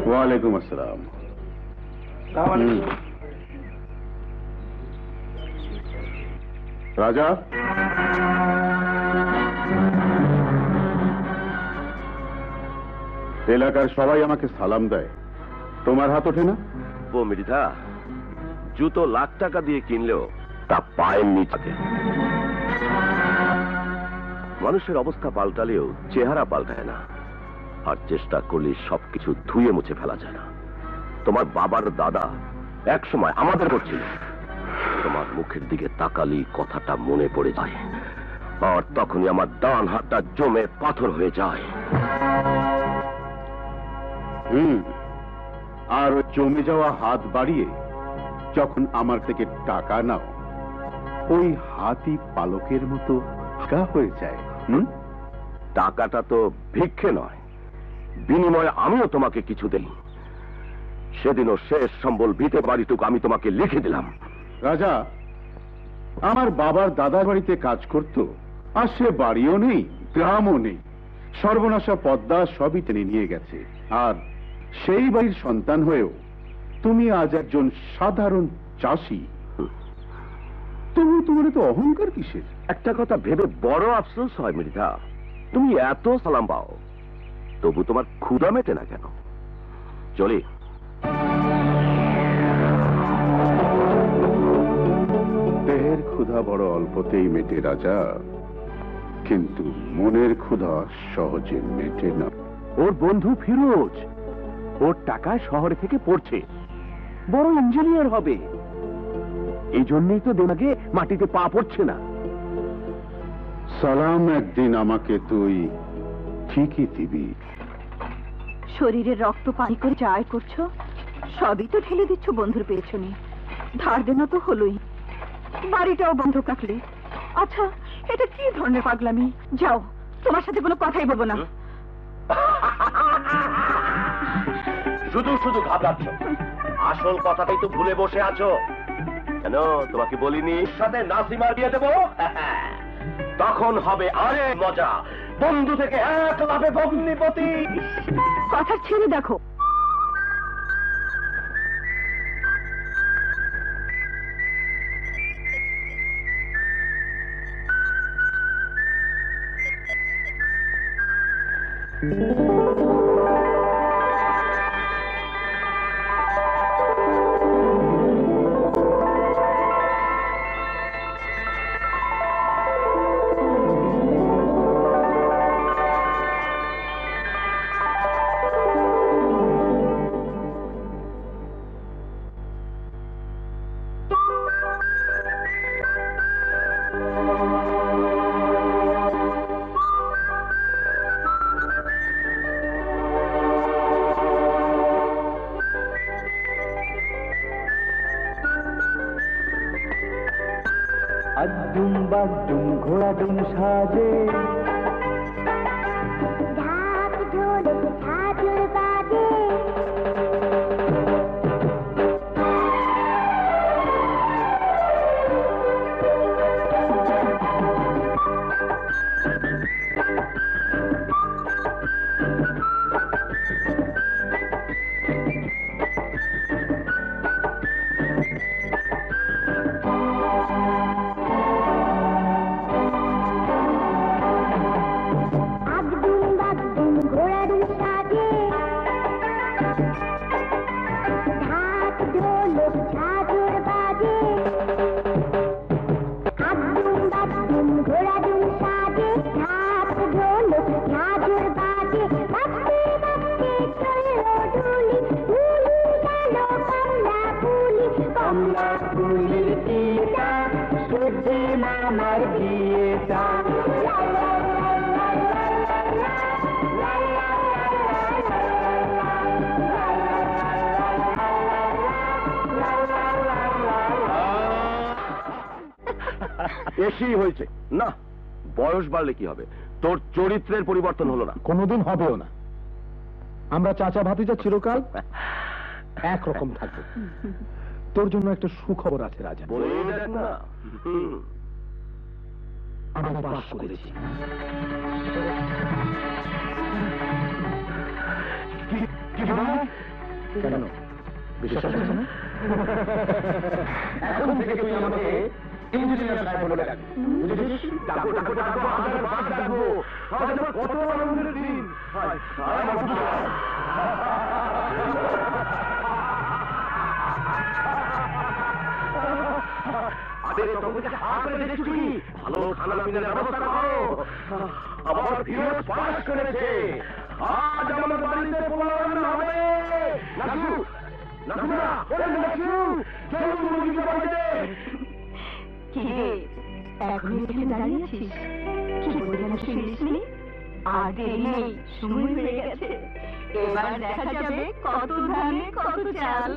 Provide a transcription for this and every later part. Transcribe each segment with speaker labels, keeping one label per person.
Speaker 1: ওয়ালাইকুম আসসালাম। রাজা, এলাকার সবাই আমাকে সালাম দেয়, তোমার হাত ওঠে না?
Speaker 2: ও মৃধা, জুতো লাখ টাকা দিয়ে কিনলেও তা পায়ের নিচে। মানুষের অবস্থা পাল্টালেও চেহারা পাল্টায় না, আর চেষ্টা করলে সবকিছু ধুয়ে মুছে ফেলা যায় না। তোমার বাবার দাদা এক সময় আমাদের করছিল, তোমার মুখের দিকে তাকালি কথাটা মনে পড়ে যায়, আর তখনই আমার ডান হাতটা জমে পাথর হয়ে যায়।
Speaker 1: আর জমে যাওয়া হাত বাড়িয়ে যখন আমার থেকে টাকা নাও, ওই হাতই পালকের মতো হালকা হয়ে যায়।
Speaker 2: টাকাটা তো ভিক্ষে নয়, বিনিময়ে আমিও তোমাকে কিছু দেই। সেদিনও শেষ সম্বল ভিটে বাড়িটুকু আমি তোমাকে লিখে দিলাম।
Speaker 1: রাজা, আমার বাবার দাদার বাড়িতে কাজ করত, আর সে বাড়িও নেই, গ্রামও নেই, সর্বনাশা পদ্মা সবই টেনে নিয়ে গেছে। আর সেই বাড়ির সন্তান হয়েও তুমি আজ একজন সাধারণ চাষি, তবু তোমার তো অহংকার কিসের?
Speaker 2: একটা কথা ভেবে বড় আফসোস হয় মৃধা, তুমি এত সালাম পাও, তবু তোমার ক্ষুধা মেটে না কেন? চলি।
Speaker 1: দেহের ক্ষুধা বড় অল্পতেই মেটে রাজা, কিন্তু মনের ক্ষুধা সহজে মেটে না।
Speaker 2: ওর বন্ধু ফিরোজ ওর টাকায় শহরে থেকে পড়ছে, বড় ইঞ্জিনিয়ার হবে, এই জন্যই তো দেমাগে মাটিতে পা পড়ছে না।
Speaker 1: সালাম একদিন আমাকে তুই ঠিকই দিবি।
Speaker 3: শরীরের রক্ত পানি করে যা আয় করছো সবই তো ঢেলে দিচ্ছ বন্ধুর পেছনে। ধার দেনা তো হলোই, বাড়িটাও বন্ধ রাখলে। আচ্ছা, এটা কি ধরনের পাগলামি? যাও, তোমার সাথে কোনো কথাই বলবো না।
Speaker 2: শুধু শুধু ঘাবড়াচ্ছ, আসল কথাটাই তো ভুলে বসে আছো। কেন তোমাকে বলিনি সাথে নাসিমার বিয়ে দেবো? তখন হবে আরে মজা, বন্ধু থেকে এক লাভে ভগ্নিপতি।
Speaker 3: কথা ছেড়ে দেখো।
Speaker 4: আদুম বাদুম ঘোড়া দুম সাজে,
Speaker 5: ঢাক ঢোলক ঝাঁঝর বাজে,
Speaker 4: মামার বিয়েটা
Speaker 2: বেশি হয়েছে না। বয়স বাড়লে কি হবে, তোর চরিত্রের পরিবর্তন হলো না।
Speaker 6: কোনোদিন হবেও না। আমরা চাচা ভাতিজা চিরকাল একরকম থাকবো। তোর জন্য একটা সুখবর আছে রাজা।
Speaker 2: বলেই দেখ না।
Speaker 6: আমি পাস করেছি।
Speaker 2: কি
Speaker 6: কেন বিশ্বাস হচ্ছে না? এখন থেকে তুই আমাকে ইঞ্জিনিয়ার সাহেব বলে ডাক। বুঝেছিস? ডাকবো, ডাকবো, ডাকবো, হাজার বার ডাকবো। আজ আমার কত আনন্দের দিন। হায়, হায়, আমার ভগবান। আরে তখন থেকে হাত করে দেখছো কি? ভালো খানা পিনার ব্যবস্থা করো। আমার ফিরোজ পাস করেছে। আজ আমার বাড়িতে পোলাও রান্না হবে। নাচু, নাচুরা, ওরে নাচু, চলো মুরগিকে বাড়িতে।
Speaker 3: কি রে, এখন এখানে দাঁড়িয়ে আছিস? কি বলে যেন শুনিসনি? আর দেরি নেই, সময় হয়ে গেছে। এবার দেখা যাবে কত ধানে কত চাল।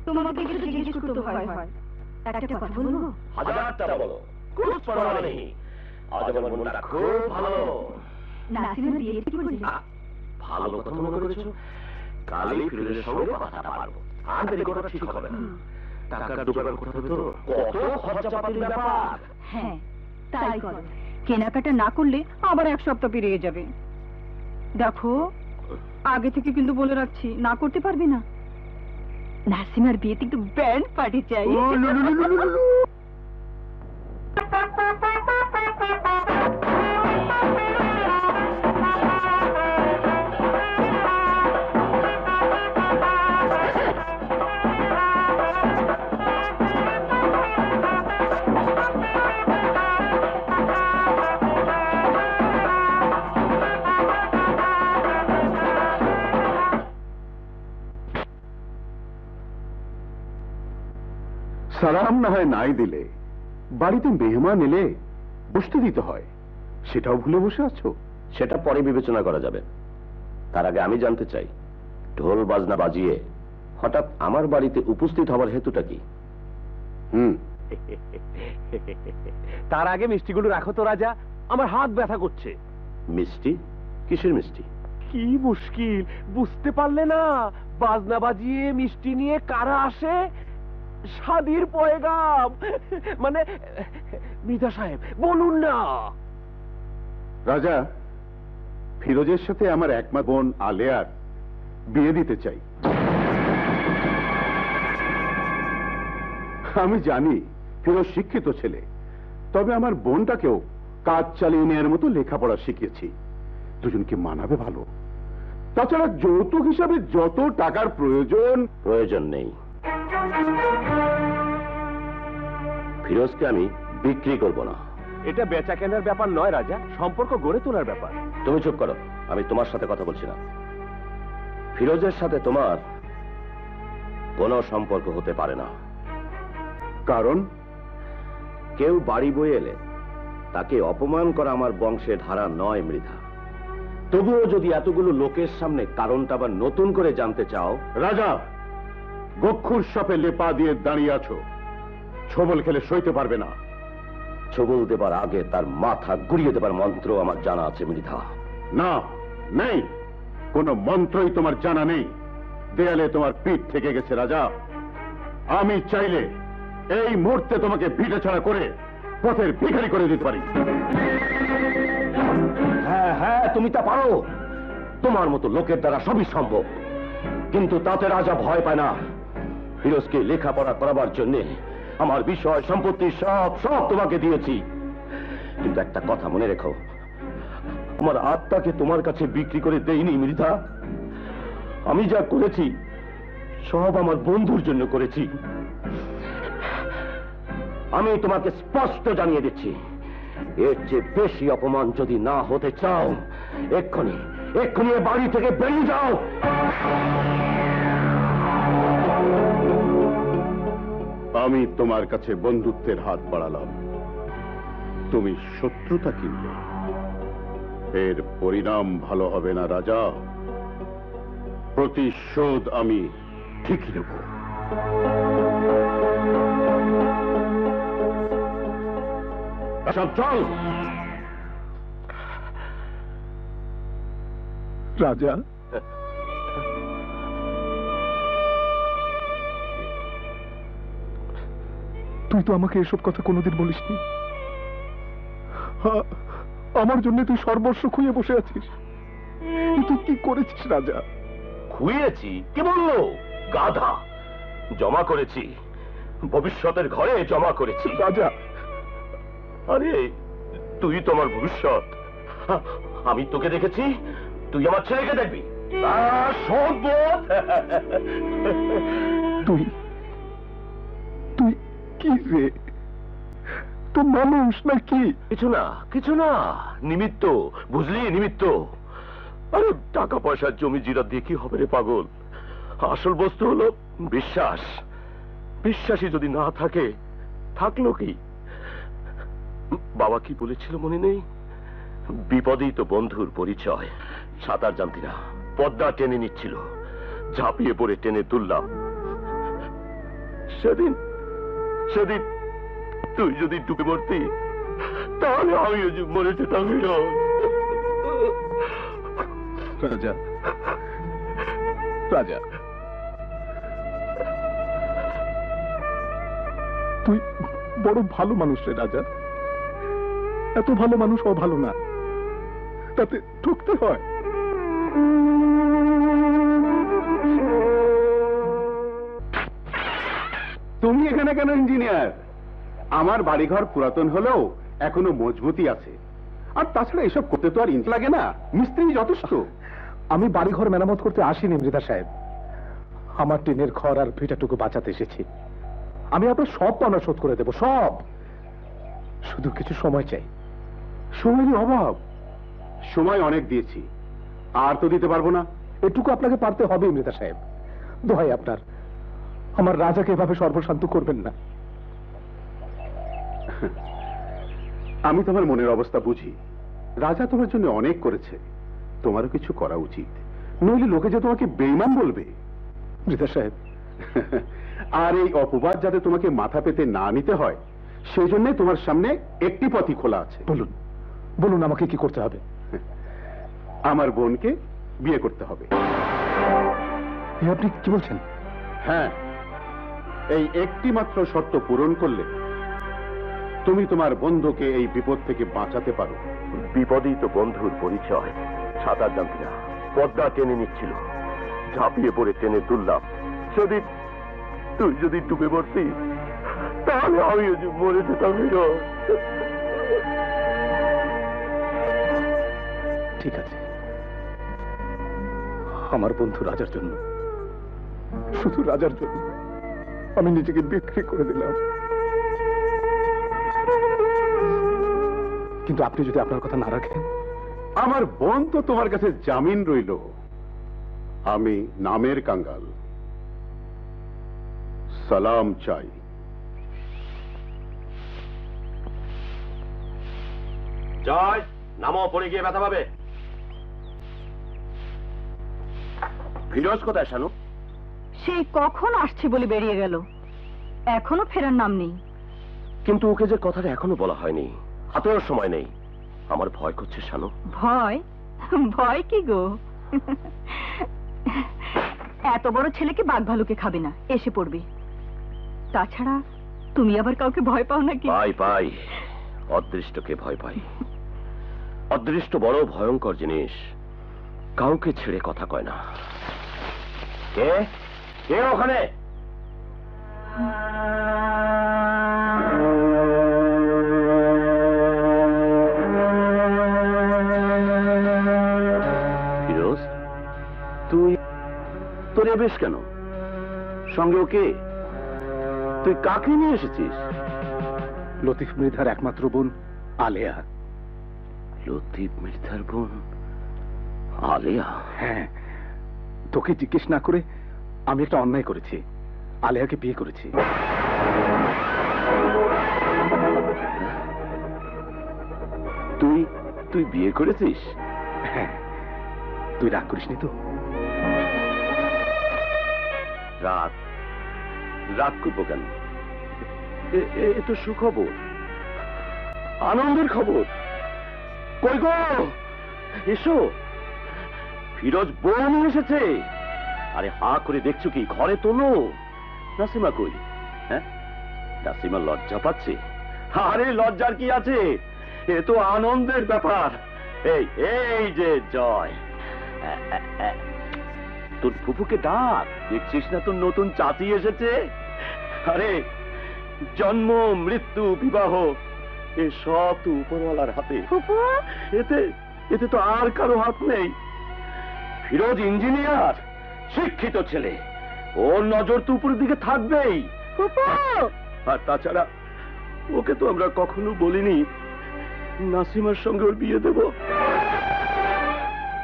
Speaker 3: তোমাকে কিছু জিজ্ঞেস করতে হয়। একটা কথা বলবো?
Speaker 2: হাজারটা বলো, কোনো পরোয়া নেই। আজ আমার মনটা খুব ভালো।
Speaker 3: নাসিমের বিয়ে ঠিক করলে?
Speaker 2: ভালো কথা মনে করেছো। কালই ফিরোজের সঙ্গে কথা পারবো। আর দেরি করা ঠিক হবে না। টাকা জোগাড় করতে হবে তো, কত খরচাপাতির ব্যাপার।
Speaker 3: হ্যাঁ, তাই করো। কেনাকাটা না করলে আবার এক সপ্তাহ পেরিয়ে যাবে। দেখো, আগে থেকে কিন্তু বলে রাখছি, না করতে পারবে না। নাসিমার বিয়েতে একটু ব্যান্ড পার্টি চাই।
Speaker 1: সালাম না হয় নাই দিলে, বাড়িতে মেহমান এলে বসতে দিতে হয়, সেটাও ভুলে বসে আছো।
Speaker 2: সেটা পরে বিবেচনা করা যাবে। তার আগে আমি জানতে চাই, ঢোল বাজনা বাজিয়ে হঠাৎ আমার বাড়িতে উপস্থিত হওয়ার হেতুটা কি?
Speaker 6: তার আগে মিষ্টিগুলো রাখো তো রাজা, আমার হাত ব্যথা করছে।
Speaker 2: মিষ্টি? কিসের মিষ্টি?
Speaker 6: কি মুশকিল, বুঝতে পারলে না? বাজনা বাজিয়ে মিষ্টি নিয়ে কারা আসে? শাদির পয়গাম। মানে মৃধা সাহেব, বলুন না।
Speaker 1: রাজা, ফিরোজের সাথে আমার একমা বোন আলেয়ার বিয়ে দিতে চাই। আমি জানি ফিরোজ শিক্ষিত ছেলে, তবে আমার বোনটাকেও কাজ চালিয়ে নেওয়ার মতো লেখাপড়া শিখিয়েছি। দুজনকে মানাবে ভালো। তাছাড়া যৌতুক হিসাবে যত টাকার
Speaker 2: প্রয়োজন নেই। ফিরোজকে আমি বিক্রি করব না।
Speaker 6: এটা বেচা কেনার ব্যাপার নয় রাজা, সম্পর্ক গড়ে তোলার ব্যাপার।
Speaker 2: তুমি চুপ করো, আমি তোমার সাথে কথা বলছি না। ফিরোজের সাথে তোমার কোনো সম্পর্ক হতে পারে না।
Speaker 1: কারণ
Speaker 2: কেউ বাড়ি বয়ে এলে তাকে অপমান করা আমার বংশের ধারা নয় মৃধা। তবুও যদি এতগুলো লোকের সামনে কারণটা আবার নতুন করে জানতে চাও।
Speaker 1: রাজা, গক্ষুর সাপে লেপা দিয়ে দাঁড়িয়ে আছো, ছবল খেলে সইতে পারবে না।
Speaker 2: ছবল দেবার আগে তার মাথা গুড়িয়ে দেবার মন্ত্র আমার জানা আছে মৃধা।
Speaker 1: না, নেই, কোন মন্ত্রই তোমার জানা নেই। দেয়ালে তোমার পিঠ থেকে গেছে রাজা। আমি চাইলে এই মুহূর্তে তোমাকে ভিটে ছাড়া করে পথের ভিখারি করে দিতে পারি।
Speaker 2: হ্যাঁ হ্যাঁ, তুমি তা পারো। তোমার মতো লোকের দ্বারা সবই সম্ভব। কিন্তু তাতে রাজা ভয় পায় না। ফিরোজকে লেখাপড়া করাবার জন্য আমার বিষয় সম্পত্তি সব সব তোমাকে দিয়েছি। কিন্তু একটা কথা মনে রেখো, আমার আত্মাকে তোমার কাছে বিক্রি করে দেইনি মৃধা। আমি যা করেছি সব আমার বন্ধুর জন্য করেছি। আমি তোমাকে স্পষ্ট জানিয়ে দিচ্ছি, এর চেয়ে বেশি অপমান যদি না হতে চাও, এক্ষুনি এক্ষুনি এ বাড়ি থেকে বেরিয়ে যাও।
Speaker 1: আমি তোমার কাছে বন্ধুত্বের হাত বাড়ালাম, তুমি শত্রুতা কিনলে। এর পরিণাম ভালো হবে না রাজা। প্রতিশোধ আমি ঠিকই নেব। সব চল।
Speaker 6: রাজা,
Speaker 7: তুই তো আমাকে এসব কথা কোনোদিন বলিসনি। আমার জন্য তুই সর্বস্ব খুঁয়ে বসে আছিস। তুই কি করেছিস রাজা?
Speaker 2: খুইয়েছি? কে বললো? গাধা! জমা করেছি, ভবিষ্যতের ঘরে জমা করেছি।
Speaker 7: রাজা,
Speaker 2: আরে তুই তোমার ভবিষ্যৎ। আমি তোকে দেখেছি, তুই আমার ছেলেকে দেখবি।
Speaker 7: তুই তুই কি রে? তো মানুষ নাকি?
Speaker 2: কিছু না, কিছু না, নিমিত্ত, বুঝলি? নিমিত্ত। আরে টাকা পয়সার জমি জিরা দিয়ে কি হবে রে পাগল? আসল বস্তু হলো বিশ্বাস। বিশ্বাসী যদি না থাকে, থাকলো কি? বাবা কি বলেছিল মনে নেই? বিপদেই তো বন্ধুর পরিচয়। সাঁতার জানতি না, পদ্মা টেনে নিচ্ছিল, ঝাঁপিয়ে পড়ে টেনে তুললাম। সেদিন সেদিন তুই যদি ডুবে মরতি, তাহলে আমিও যে মরে যেতাম।
Speaker 7: রাজা, রাজা, তুই বড় ভালো মানুষ রে রাজা। এত ভালো মানুষ ও ভালো না, তাতে ঠকতে হয়।
Speaker 1: তুমি এখানে কেন ইঞ্জিনিয়ার? আমার বাড়িঘর পুরাতন হলেও এখনো মজবুতি আছে। আর তাছাড়া এসব করতে তো আর ইঞ্চ লাগে না, মিস্ত্রি যথেষ্ট।
Speaker 7: আমি বাড়িঘর মেরামত করতে আসিনি মৃধা সাহেব, আমার টিনের ঘর আর ভিটাটুকু বাঁচাতে এসেছি। আমি আপনার সব পাওনা শোধ করে দেব, সব। শুধু কিছু সময় চাই।
Speaker 1: সময়ের অভাব? সময় অনেক দিয়েছি, আর তো দিতে পারবো না।
Speaker 7: এটুকু আপনাকে পারতে হবে মৃধা সাহেব। দোহাই আপনার, আমার রাজাকে এভাবে সর্বশান্ত করবেন না।
Speaker 1: আমি তোমার মনের অবস্থা বুঝি। রাজা তোমার জন্য অনেক করেছে, তোমারও কিছু করা উচিত, নইলে লোকে যে তোমাকে বেঈমান বলবে।
Speaker 7: মৃধা সাহেব,
Speaker 1: আর এই অপবাদ যাতে তোমাকে মাথা পেতে না নিতে হয়, সেই জন্য তোমার সামনে একটি পথই খোলা আছে।
Speaker 7: বলুন, বলুন আমাকে কি করতে হবে?
Speaker 1: আমার বোনকে বিয়ে করতে হবে।
Speaker 7: এ আপনি কি বলছেন?
Speaker 1: হ্যাঁ, এই একটি মাত্র শর্ত পূরণ করলে তুমি তোমার বন্ধুকে এই বিপদ থেকে বাঁচাতে পারো।
Speaker 2: বিপদেই তো বন্ধুর পরিচয়। সাঁতার জানতি না, পদ্মা টেনে নিচ্ছিল, ঝাঁপিয়ে পড়ে টেনে তুললাম। সেদিন তুই যদি ডুবে মরতি, তাহলে আমিও যে মরে যেতাম।
Speaker 7: ঠিক আছে, আমার বন্ধু রাজার জন্য, শুধু রাজার জন্য আমি নিজেকে বিক্রি করে দিলাম। কিন্তু আপনি যদি আপনার কথা না রাখেন?
Speaker 1: আমার বোন তো তোমার কাছে জামিন রইল। আমি নামের কাঙ্গাল, সালাম চাই।
Speaker 2: জয়, নামো, পড়ে গিয়ে ব্যথা পাবে। ফিরোজ কোথায় শানু?
Speaker 3: সেই কখন আসছে বলে বেরিয়ে গেল, এখনো ফেরার নাম নেই।
Speaker 2: কিন্তু ওকে যে কথাটা এখনো বলা হয়নি, হাতেও সময় নেই। আমার ভয় করছে শানু।
Speaker 3: ভয়? ভয় কি গো? এত বড় ছেলেকে বাঘ ভালুকে খাবে না, এসে পড়বে। তাছাড়া তুমি আবার কাউকে ভয় পাও নাকি?
Speaker 2: পাই পাই, অদৃষ্টকে ভয় পাই। অদৃষ্ট বড় ভয়ঙ্কর জিনিস, কাউকে ছেড়ে কথা কয় না। কে কে ওখানে? ফিরোজ, তুই তোর বেশ কেন? সঙ্গে ওকে? তুই কাকে নিয়ে এসেছিস?
Speaker 7: লতিফ মৃধার একমাত্র বোন আলেয়া।
Speaker 2: লতিফ মৃধার বোন আলেয়া?
Speaker 7: হ্যাঁ, তোকে জিজ্ঞেস না করে আমি একটা অন্যায় করেছি, আলেয়াকে বিয়ে করেছি।
Speaker 2: তুই তুই বিয়ে করেছিস?
Speaker 7: হ্যাঁ, তুই রাগ করিসনি তো?
Speaker 2: রাগ? রাগ করবো কেন? এ তো সুখবর, আনন্দের খবর। কই গো, এসো। ফিরোজ বউ নিয়ে এসেছে। আরে হা করে দেখছো কি? ঘরে তোলো। নাসিমা কই? হ্যাঁ, নাসিমা লজ্জা পাচ্ছে? আরে লজ্জার কি আছে, এ তো আনন্দের ব্যাপার। এই এই যে জয়, তোর ফুফুকে ডাক, দেখছিস না তোর নতুন চাচি এসেছে? আরে জন্ম মৃত্যু বিবাহ এ সব তো উপরওয়ালার হাতে।
Speaker 3: ফুপু,
Speaker 2: এতে এতে তো আর কারো হাত নেই। ফিরোজ ইঞ্জিনিয়ার, শিক্ষিত ছেলে, ওর নজর তো উপরের দিকে থাকবেই।
Speaker 3: ফুপু,
Speaker 2: আর তাছাড়া ওকে তো আমরা কখনো বলিনি নাসিমার সঙ্গে ওর বিয়ে দেব।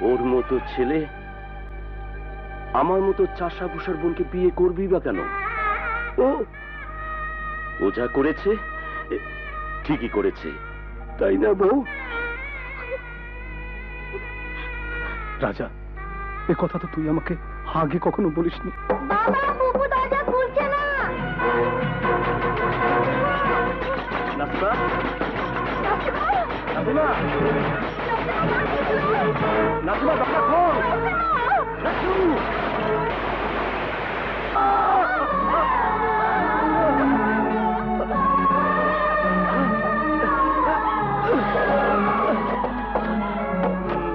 Speaker 2: ওর মতো ছেলে আমার মতো চাষা ভুষার বোনকে বিয়ে করবি বা কেন? ও যা করেছে ঠিকই করেছে, তাই না বউ?
Speaker 7: রাজা, এ কথা তো তুই আমাকে আগে কখনো বলিসনি।
Speaker 5: বাবা, ফুপু দরজা খুলছে না।
Speaker 2: নাসিমা, নাসিমা, নাসিমা, দরজা খোল। নাসু!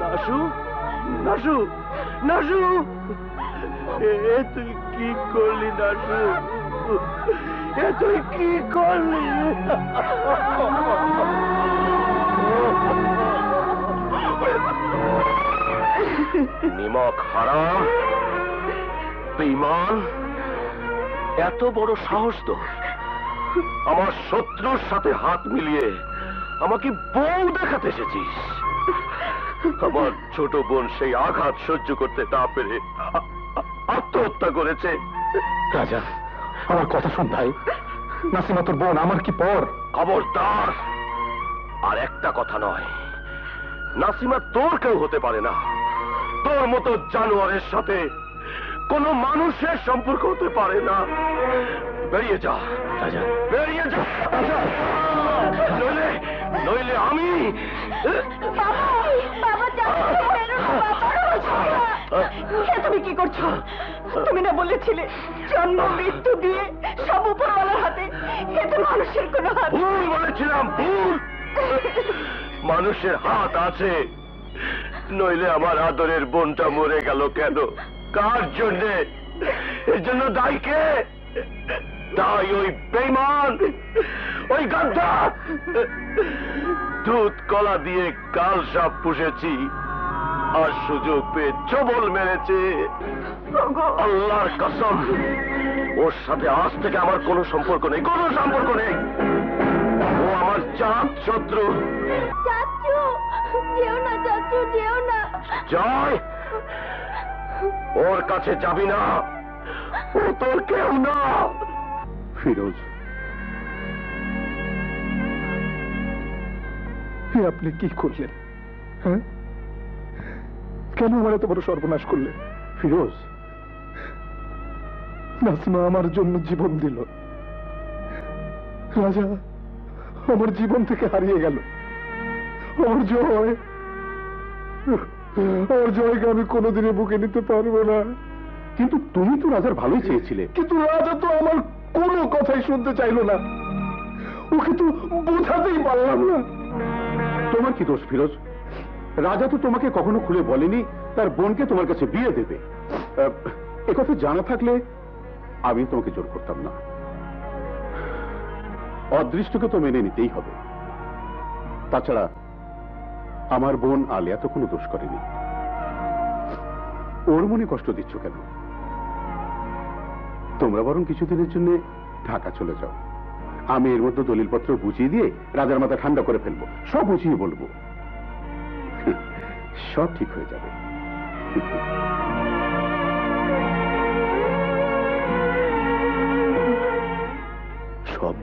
Speaker 2: নাসু, নাসু, নাসু, এ তুই কি করলি নাসু? এ তুই কি করলি? নিমক হারাম, বেঈমান, এত বড় সাহস তোর! আমার শত্রুর সাথে হাত মিলিয়ে আমাকে বউ দেখাতে এসেছিস। আমার ছোট বোন সেই আঘাত সহ্য করতে না পেরে আত্মহত্যা করেছে।
Speaker 7: রাজা, আমার কথা শোন ভাই। নাসিমা তোর বোন, আমার কি পর?
Speaker 2: খবরদার! আর একটা কথা নয়, নাসিমা তোর কেউ হতে পারে না। তোর মতো জানোয়ারের সাথে কোনো মানুষের সম্পর্ক হতে পারে না। বেরিয়ে যা রাজা, বেরিয়ে যা রাজা, নইলে নইলে আমি।
Speaker 3: বাবা, তুমি কি করছো? তুমি না বলেছিলে জন্ম মৃত্যু দিয়ে সব উপরওয়ালার হাতে, এ তো মানুষের কোনো হাত।
Speaker 2: ভুল বলেছিলাম, ভুল। মানুষের হাত আছে, নইলে আমার আদরের বোনটা মরে গেল কেন? কার জন্যে? এর জন্য দায়ী কে? তাই ওই বেঈমান, ওই গাদ্দার। দুধ কলা দিয়ে কাল সাপ পুষেছি, আর সুযোগ পেয়ে চবল মেরেছে। আল্লাহর কসম, ওর সাথে আজ থেকে আমার কোনো সম্পর্ক নেই, কোনো সম্পর্ক নেই। ও আমার জাত শত্রু।
Speaker 5: চাচু, যেও না চাচু, যেও না।
Speaker 2: জয়, ওর কাছে যাবি না, ও তোর কেউ না।
Speaker 1: ফিরোজ,
Speaker 7: আপনি কি করলেন? হ্যাঁ, কেন আমার এত বড় সর্বনাশ করলেন?
Speaker 1: ফিরোজ,
Speaker 7: নাসিমা আমার জন্য জীবন দিল। রাজা আমার জীবন থেকে হারিয়ে গেল। আমার জয়, আমার জয়কে আমি কোনোদিনে বুকে নিতে পারবো না।
Speaker 1: কিন্তু তুমি তো রাজার ভালোই চেয়েছিলে।
Speaker 7: কিন্তু রাজা তো আমার কোনো কথাই শুনতে চাইলো না। ওকে তো বোঝাতেই পারলাম না।
Speaker 1: তোমার কি দোষ ফিরোজ? রাজা তো তোমাকে কখনো খুলে বলেনি তার বোনকে তোমার কাছে বিয়ে দেবে। একথা জানা থাকলে আমি তোমাকে জোর করতাম না। অদৃষ্টকে তো মেনে নিতেই হবে। তাছাড়া আমার বোন আলিয়া তো কোনো দোষ করেনি। ওর মনে কষ্ট দিচ্ছ কেন? তোমরা বরং কিছুদিনের জন্য ঢাকা চলে যাও। আমি এর মধ্যে দলিলপত্র বুঝিয়ে দিয়ে রাজার মাথা ঠান্ডা করে ফেলবো, সব বুঝিয়ে বলবো। সব ঠিক হয়ে যাবে।
Speaker 7: সব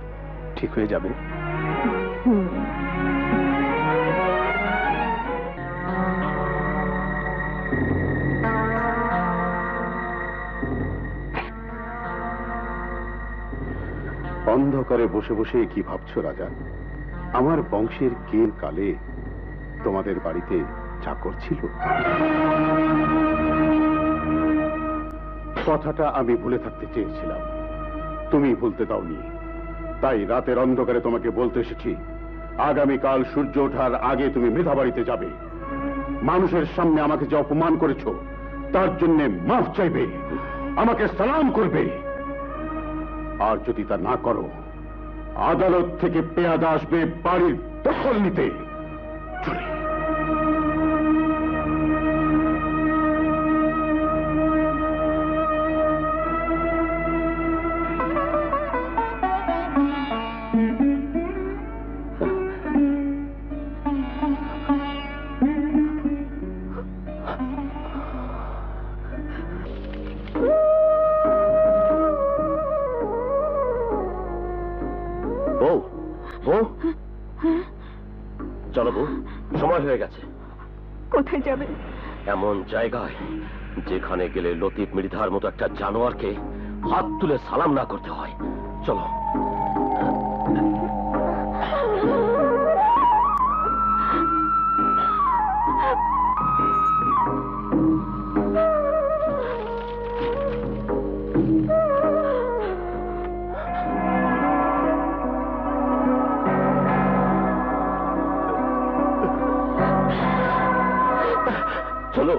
Speaker 7: ঠিক হয়ে যাবে।
Speaker 1: অন্ধকারে বসে বসে কি ভাবছো রাজা? আমার বংশের কে কালে তোমাদের বাড়িতে চাকর ছিল? কথাটা আমি ভুলে থাকতে চেয়েছিলাম, তুমি ভুলতে দাওনি। তাই রাতের অন্ধকারে তোমাকে বলতে এসেছি, আগামীকাল সূর্য ওঠার আগে তুমি মৃধা বাড়িতে যাবে। মানুষের সামনে আমাকে যে অপমান করেছো তার জন্য মাফ চাইবে, আমাকে সালাম করবে। আর যদি তা না করো, আদালত থেকে পেয়াদা আসবে বাড়ির দখল নিতে। চলে।
Speaker 2: বউ, বউ, চলো বউ, সময় হয়ে গেছে।
Speaker 3: কোথায় যাবে?
Speaker 2: এমন জায়গায় যেখানে গেলে লতিফ মৃধার মতো একটা জানোয়ারকে হাত তুলে সালাম না করতে হয়। চলো। চলো।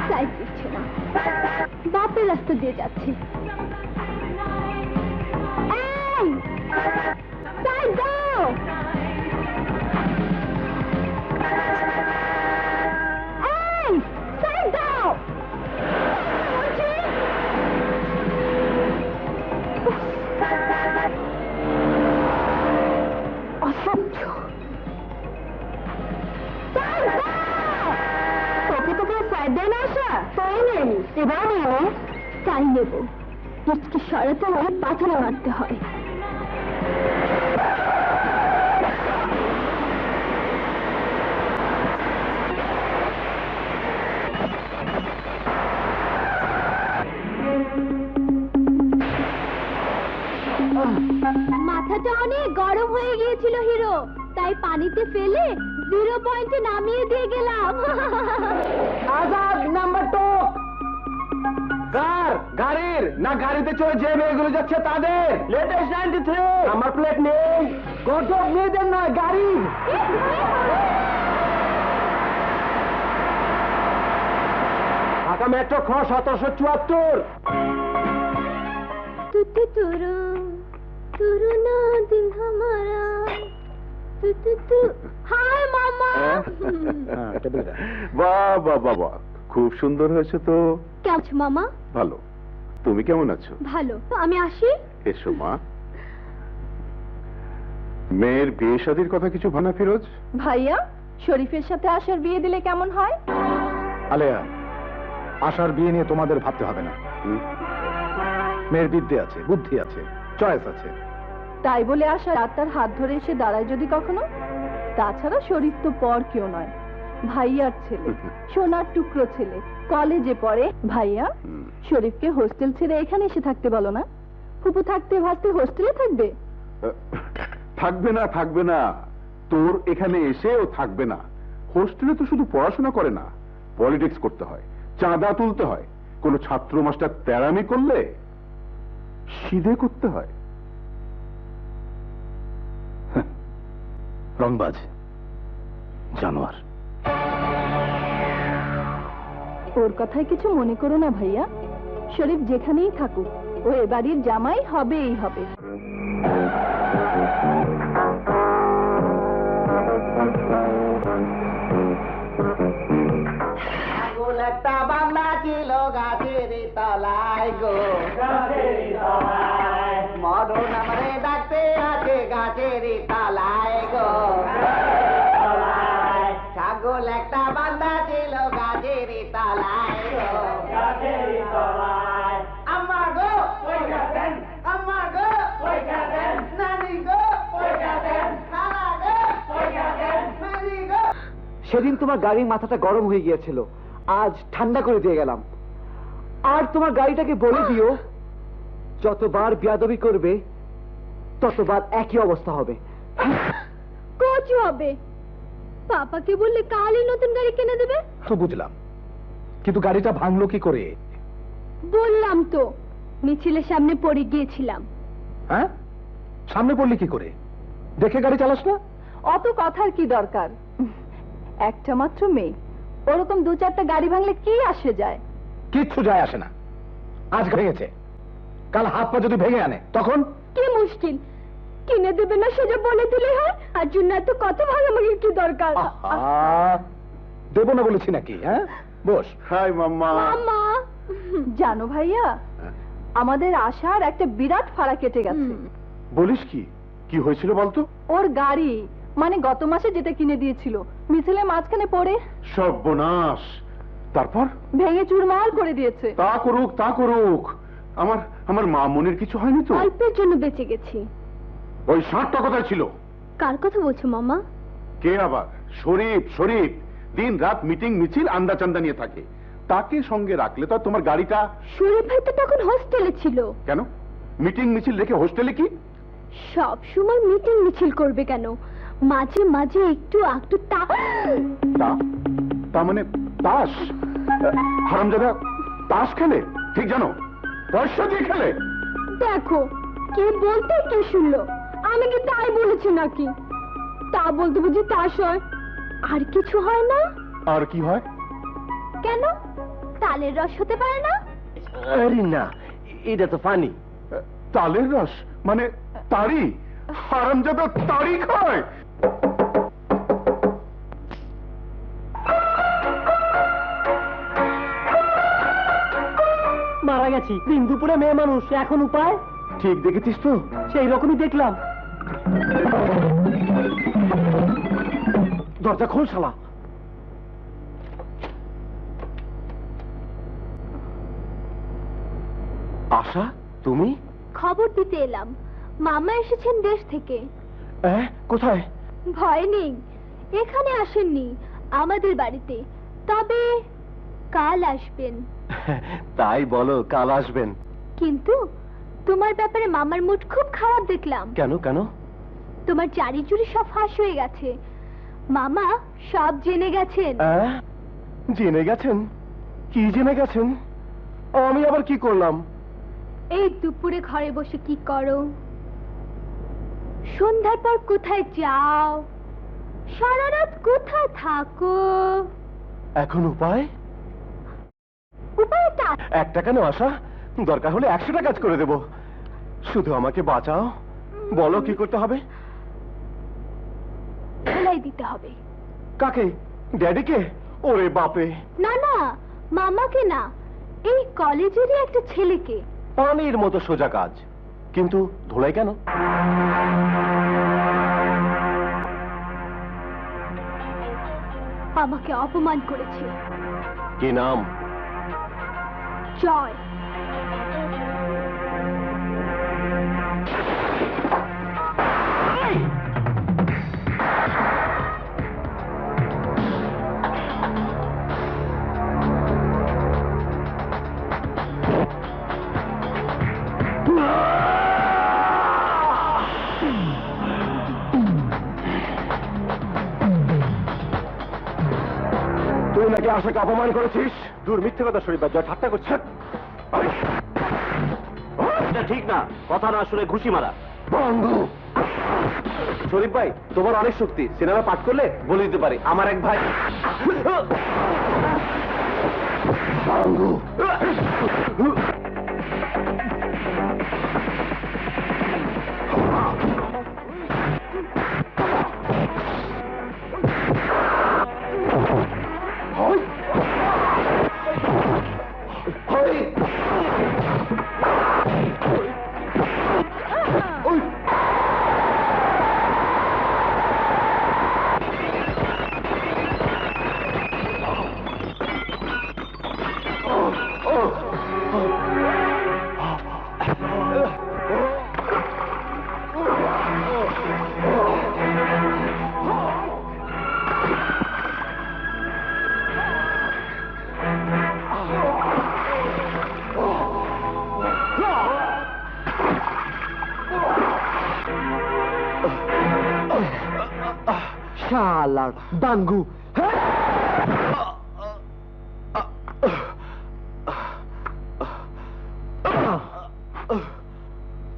Speaker 5: সাইড দিচ্ছে না, বাপের রাস্তা দিয়ে যাচ্ছে। এই, সাইড দাও। এই, সাইড দাও। অসহ্য। তাই নেব, হিচকি সরাতে হয়, পাথরে মারতে হয়। মাথাটা অনেক গরম হয়ে গিয়েছিল হিরো, তাই পানিতে ফেলে 0 পয়েন্টে নামিয়ে দিয়ে গেলাম।
Speaker 7: আজাদ নাম্বার 2। কার গাড়ির না গাড়িতে চড়ে যে মেয়েগুলো যাচ্ছে তাদের? লেটেস্ট 93 নাম্বার প্লেট নেই, গঠক মেয়েদের নয়, গাড়ির। ঢাকা মেট্রো খ 1774।
Speaker 5: तुतु तुरु तुरु ना दिल हमारा तुतु। हाय मामा।
Speaker 1: বাহ বাহ বাহ বাহ, খুব সুন্দর হয়েছে তো।
Speaker 5: কেমন আছো মামা?
Speaker 1: ভালো, তুমি কেমন আছো?
Speaker 5: ভালো। আমি আসি।
Speaker 1: এসো মা। মেয়ের বিয়ে শাদীর কথা কিছু ভানা ফিরোজ?
Speaker 3: ভাইয়া, শরীফের সাথে আশার বিয়ে দিলে কেমন হয়?
Speaker 7: আলেয়া, আশার বিয়ে নিয়ে তোমাদের ভাবতে হবে না। মেয়ের বিদ্যে আছে, বুদ্ধি আছে, চয়েস আছে।
Speaker 3: তাই বলে আশা ডাক্তার হাত ধরে এসে দাঁড়ায় যদি কখনো? তাছাড়া শরীফ তো পর কেউ নয়, ভাইয়ার ছেলে, সোনার টুকরো ছেলে, কলেজে পড়ে। ভাইয়া, শরীফকে হোস্টেল ছেড়ে এখানে এসে থাকতে বলো না। ফুপু থাকতে ভাসতে হোস্টেলে থাকবে?
Speaker 1: থাকবে না, থাকবে না। তোর এখানে এসে ও থাকবে না। হোস্টেলে তো শুধু পড়াশোনা করে না, পলিটিক্স করতে হয়, চাঁদা তুলতে হয়, কোন ছাত্র মাস্টার তেরামি করলে সিধে করতে হয়।
Speaker 7: রংবাজ, জানোয়ার।
Speaker 3: ওর কথায় কিছু মনে করো না ভাইয়া, শরীফ যেখানেই থাকুক ও এ বাড়ির জামাই হবেই হবে।
Speaker 4: একটা বাংলা ছিল গাছের তলায় গো, মরণ আমারে ডাকতে আছে গাছের তলায় গো, ছাগল একটা বাংলা ছিল গাছের তলায় গো, আম্মা গো আম্মা গো নানি গো খালা গো নানি গো। সেদিন তোমার গাড়ির মাথাটা গরম হয়ে গিয়েছিল, আজ ঠান্ডা করে দিয়ে গেলাম। আর তোমার গাড়িটাকে বলে দিও যতবার বেয়াদবি করবে ততবার একই অবস্থা হবে।
Speaker 5: কচু হবে। পাপাকে বললে কালই নতুন গাড়ি কিনে দেবে।
Speaker 7: তো বুঝলাম, কিন্তু গাড়িটা ভাঙলো কি করে?
Speaker 5: বললাম তো, মিছিলের সামনে পড়ে গিয়েছিলাম।
Speaker 7: হ্যাঁ, সামনে পড়লি কি করে? দেখে গাড়ি চালাস না?
Speaker 3: অত কথার কি দরকার? একটা মাত্র মেয়ে, ওরকম দু চারটা গাড়ি ভাঙলে কি আসে যায়?
Speaker 7: কিচ্ছু যায় আসে না। আজ ভেঙেছে, কাল হাত পা যদি ভেঙে আনে তখন?
Speaker 5: কি মুশকিল, কিনে দেবে না সেটা বলে দিলে হয়। আর জন্য এত কথা ভাগাভাগির কি দরকার?
Speaker 7: আহা, দেবো না বলেছি নাকি? হ্যাঁ, বস।
Speaker 1: হাই মাম্মা।
Speaker 5: মামা
Speaker 3: জানো ভাইয়া, আমাদের আশার একটা বিরাট ফাড়া কেটে গেছে।
Speaker 1: বলিস কি? কি হয়েছিল বলতো?
Speaker 3: ওর গাড়ি, মানে গত মাসে যেটা কিনে দিয়েছিল, মিছিলে মাঝখানে পড়ে
Speaker 1: সর্বনাশ। তারপর?
Speaker 3: ভেঙে চুরমার করে দিয়েছে।
Speaker 1: তা করুক তা করুক, আমার আমার মা মনের কিছু হয়নি তো?
Speaker 5: অল্পের জন্য বেঁচে গেছি।
Speaker 1: ওই ষাঁড়টা কোথায় ছিল?
Speaker 5: কার কথা বলছো মামা?
Speaker 1: কে আবার? শরীফ। শরীফ দিন রাত মিটিং মিছিল আন্দা চান্দা নিয়ে থাকে, তাকে সঙ্গে রাখলে তো আর তোমার গাড়িটা।
Speaker 5: শরীফ ভাই তো তখন হোস্টেলে ছিল।
Speaker 1: কেন মিটিং মিছিল রেখে হোস্টেলে কি?
Speaker 5: সব সময় মিটিং মিছিল করবে কেন? মাঝে মাঝে একটু একটু
Speaker 1: তা তা মানে তাস? হারামজাদা তাস খেলে, ঠিক জানো? পয়সা দিয়ে খেলে।
Speaker 5: দেখো কে বলতে কে শুনলো, আমি কি তাই বলেছি নাকি? তা বলতে বুঝি তাস হয়? আর কিছু হয় না?
Speaker 1: আর কি হয়?
Speaker 5: কেন, তালের রস হতে পারে না?
Speaker 6: আরে না, এটা তো ফানি।
Speaker 1: তালের রস মানে তারি? হারামজাদা তারি খায়?
Speaker 4: মারা গেছি, দিন দুপুরে মেয়ে মানুষ, এখন উপায়?
Speaker 1: ঠিক দেখেছিস তো?
Speaker 4: সেই রকমই দেখলাম।
Speaker 1: দরজা খোল শালা। আশা, তুমি?
Speaker 5: খবর দিতে এলাম, মামা এসেছেন দেশ থেকে।
Speaker 1: কোথায়?
Speaker 5: ভয় নেই, এখানে আসেননি, আমাদের বাড়িতে। তবে কাল আসবেন।
Speaker 6: তাই বলো, কাল আসবেন?
Speaker 5: কিন্তু তোমার ব্যাপারে মামার মুড খুব খারাপ দেখলাম।
Speaker 6: কেন কেন?
Speaker 5: তোমার চারি চুরি সব ফাঁস হয়ে গেছে। মামা সব জেনে গেছেন।
Speaker 6: জেনে গেছেন? কি জেনে গেছেন? আমি আবার কি করলাম?
Speaker 5: এই দুপুরে ঘরে বসে কি করো? সন্ধ্যার পর কোথায় যাও? সারা রাত কোথায় থাকো?
Speaker 6: এখন উপায়?
Speaker 5: উপায়টা
Speaker 6: একটা কেন আশা, দরকার হলে 100টা কাজ করে দেব। শুধু আমাকে বাঁচাও, বলো কি করতে হবে?
Speaker 5: ধোলাই দিতে হবে।
Speaker 6: কাকে? ড্যাডিকে? ওরে বাপরে!
Speaker 5: না না, মামাকে না, এই কলেজেরই একটা ছেলেকে।
Speaker 6: পানির মতো সোজা কাজ, কিন্তু ধোলাই কেন?
Speaker 5: আমাকে অপমান করেছে।
Speaker 6: কি নাম?
Speaker 5: জয়।
Speaker 6: তুই নাকি আশাকে অপমান করেছিস? দূর, মিথ্যে কথা। শরীফ ভাই, জয় ঠাট্টা করছে। এটা ঠিক না, কথা না শুনে ঘুষি মারা। বন্ধু শরীফ ভাই, তোমার অনেক শক্তি, সিনেমা পাঠ করলে বলে দিতে পারি। আমার এক ভাই বন্ধু।
Speaker 4: শালার বাঙ্গু।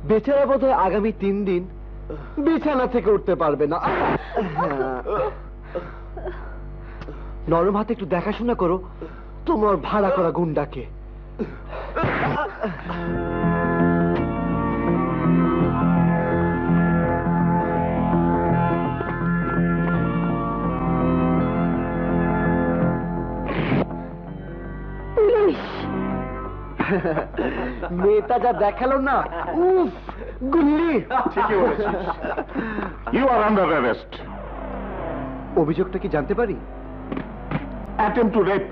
Speaker 4: বেচারা বোধহয় আগামী 3 দিন বিছানা থেকে উঠতে পারবে না। নরম হাতে একটু দেখাশোনা করো তোমার ভাড়া করা গুন্ডাকে। মেয়েটা যা দেখালো না, উফ গুল্লি।
Speaker 1: ঠিকই বলেছিস। You are under arrest.
Speaker 4: অভিযোগটা কি জানতে পারি?
Speaker 1: Attempt to rape.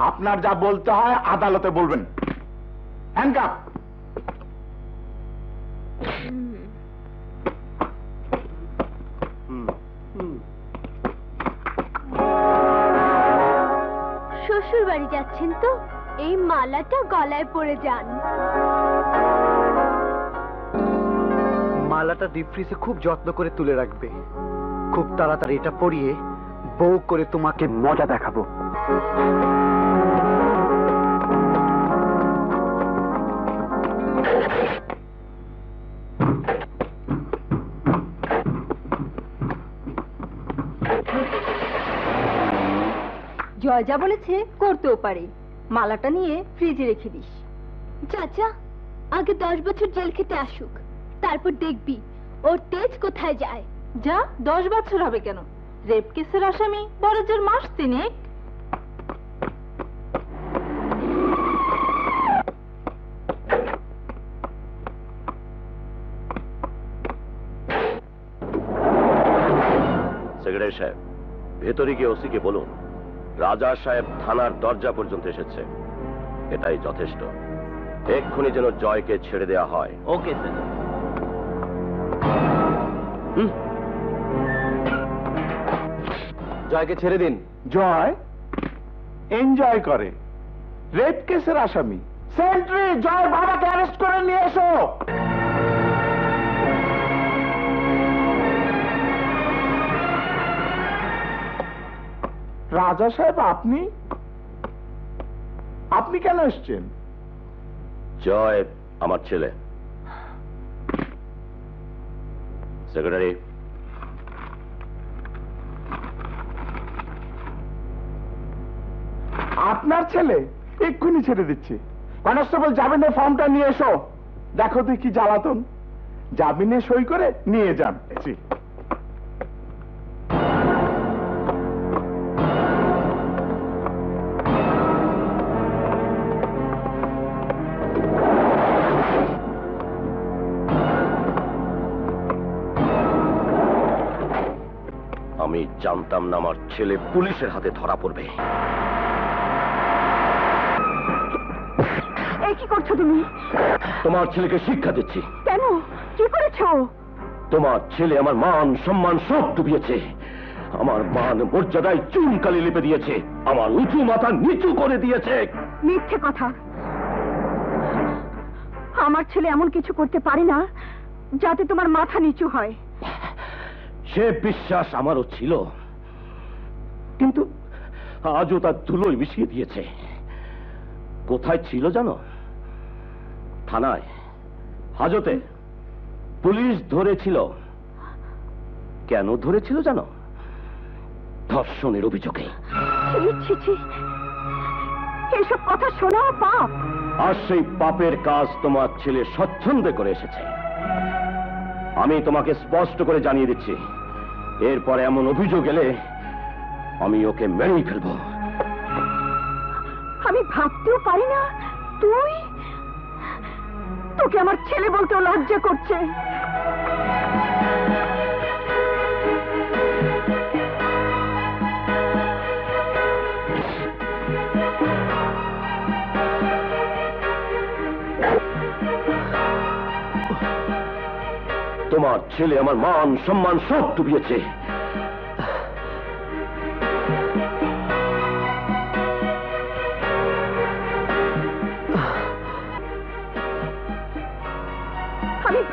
Speaker 1: আপনার যা বলতে হয় আদালতে বলবেন। হ্যান্ডকাপ।
Speaker 5: শ্বশুর বাড়ি যাচ্ছেন তো এই মালাটা গলায় পরে যান।
Speaker 4: মালাটা ডিপ ফ্রিজে খুব যত্ন করে তুলে রাখবে। খুব তাড়াতাড়ি এটা পরিয়ে বউ করে তোমাকে মজা দেখাবো।
Speaker 3: জয় যা বলেছে করতেও পারে। মালাটা নিয়ে ফ্রিজে রেখে দিস।
Speaker 5: চাচা আগে 10 বছর জেল খেতে আসুক, তারপর দেখবি ওর তেজ কোথায় যায়।
Speaker 3: যা 10 বছর হবে কেন? রেপ কেসের আসামি বড় জোর মাস 3।
Speaker 2: সেক্রেটারি সাহেব, ভেতরে গিয়ে ওসিকে বলুন রাজা সাহেব থানার দরজা পর্যন্ত এসেছে। এটাই যথেষ্ট। এক্ষুনি যেন জয়কে ছেড়ে দেওয়া হয়।
Speaker 6: Okay sir.
Speaker 4: জয়কে ছেড়ে দিন।
Speaker 1: জয় এনজয় করে। রেপ কেসের আসামি। সেন্ট্রি, জয় বাবাকে অ্যারেস্ট করে নিয়ে এসো। রাজা সাহেব, আপনি আপনি কেন এসছেন?
Speaker 2: জয় আমার ছেলে। সেক্রেটারি,
Speaker 1: আপনার ছেলে? এক্ষুনি ছেড়ে দিচ্ছি। কনস্টেবল, জামিনের ফর্মটা নিয়ে এসো। দেখো তুই কি জ্বালাতন। জামিনে সই করে নিয়ে যান।
Speaker 2: আমি জানতাম না আমার ছেলে পুলিশের হাতে ধরা পড়বে।
Speaker 3: এই কি করছো তুমি?
Speaker 2: তোমার ছেলেকে শিক্ষা দিচ্ছি।
Speaker 3: কেন? কি করেছো?
Speaker 2: তোমার ছেলে আমার মান সম্মান সব ডুবিয়েছে। আমার মান মর্যাদায় চুনকালি লিপে দিয়েছে। আমার উঁচু মাথা নিচু করে দিয়েছে।
Speaker 3: মিথ্যে কথা। আমার ছেলে এমন কিছু করতে পারে না যাতে তোমার মাথা নিচু হয়।
Speaker 2: সে বিশ্বাস আমারও ছিল, কিন্তু আজও তার ধুলোয় মিশিয়ে দিয়েছে। কোথায় ছিল জানো? থানায়, হাজতে। পুলিশ ধরেছিল। কেন ধরেছিল জানো? ধর্ষণের অভিযোগে।
Speaker 3: ছি, ছি, ছি। এসব কথা শোনাও পাপ।
Speaker 2: আর সেই পাপের কাজ তোমার ছেলে স্বচ্ছন্দে করে এসেছে। আমি তোমাকে স্পষ্ট করে জানিয়ে দিচ্ছি, এরপরে এমন অভিযোগ এলে আমি ওকে মেরেই ফেলবো।
Speaker 3: আমি ভাবতেও পারি না তুই। তোকে আমার ছেলে বলতেও লজ্জা করছে।
Speaker 2: তোমার ছেলে আমার মান সম্মান সব ডুবিয়েছে।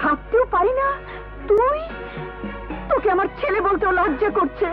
Speaker 3: ভাবতেও পারি না তুই, তোকে আমার ছেলে বলতেও লজ্জা করছে।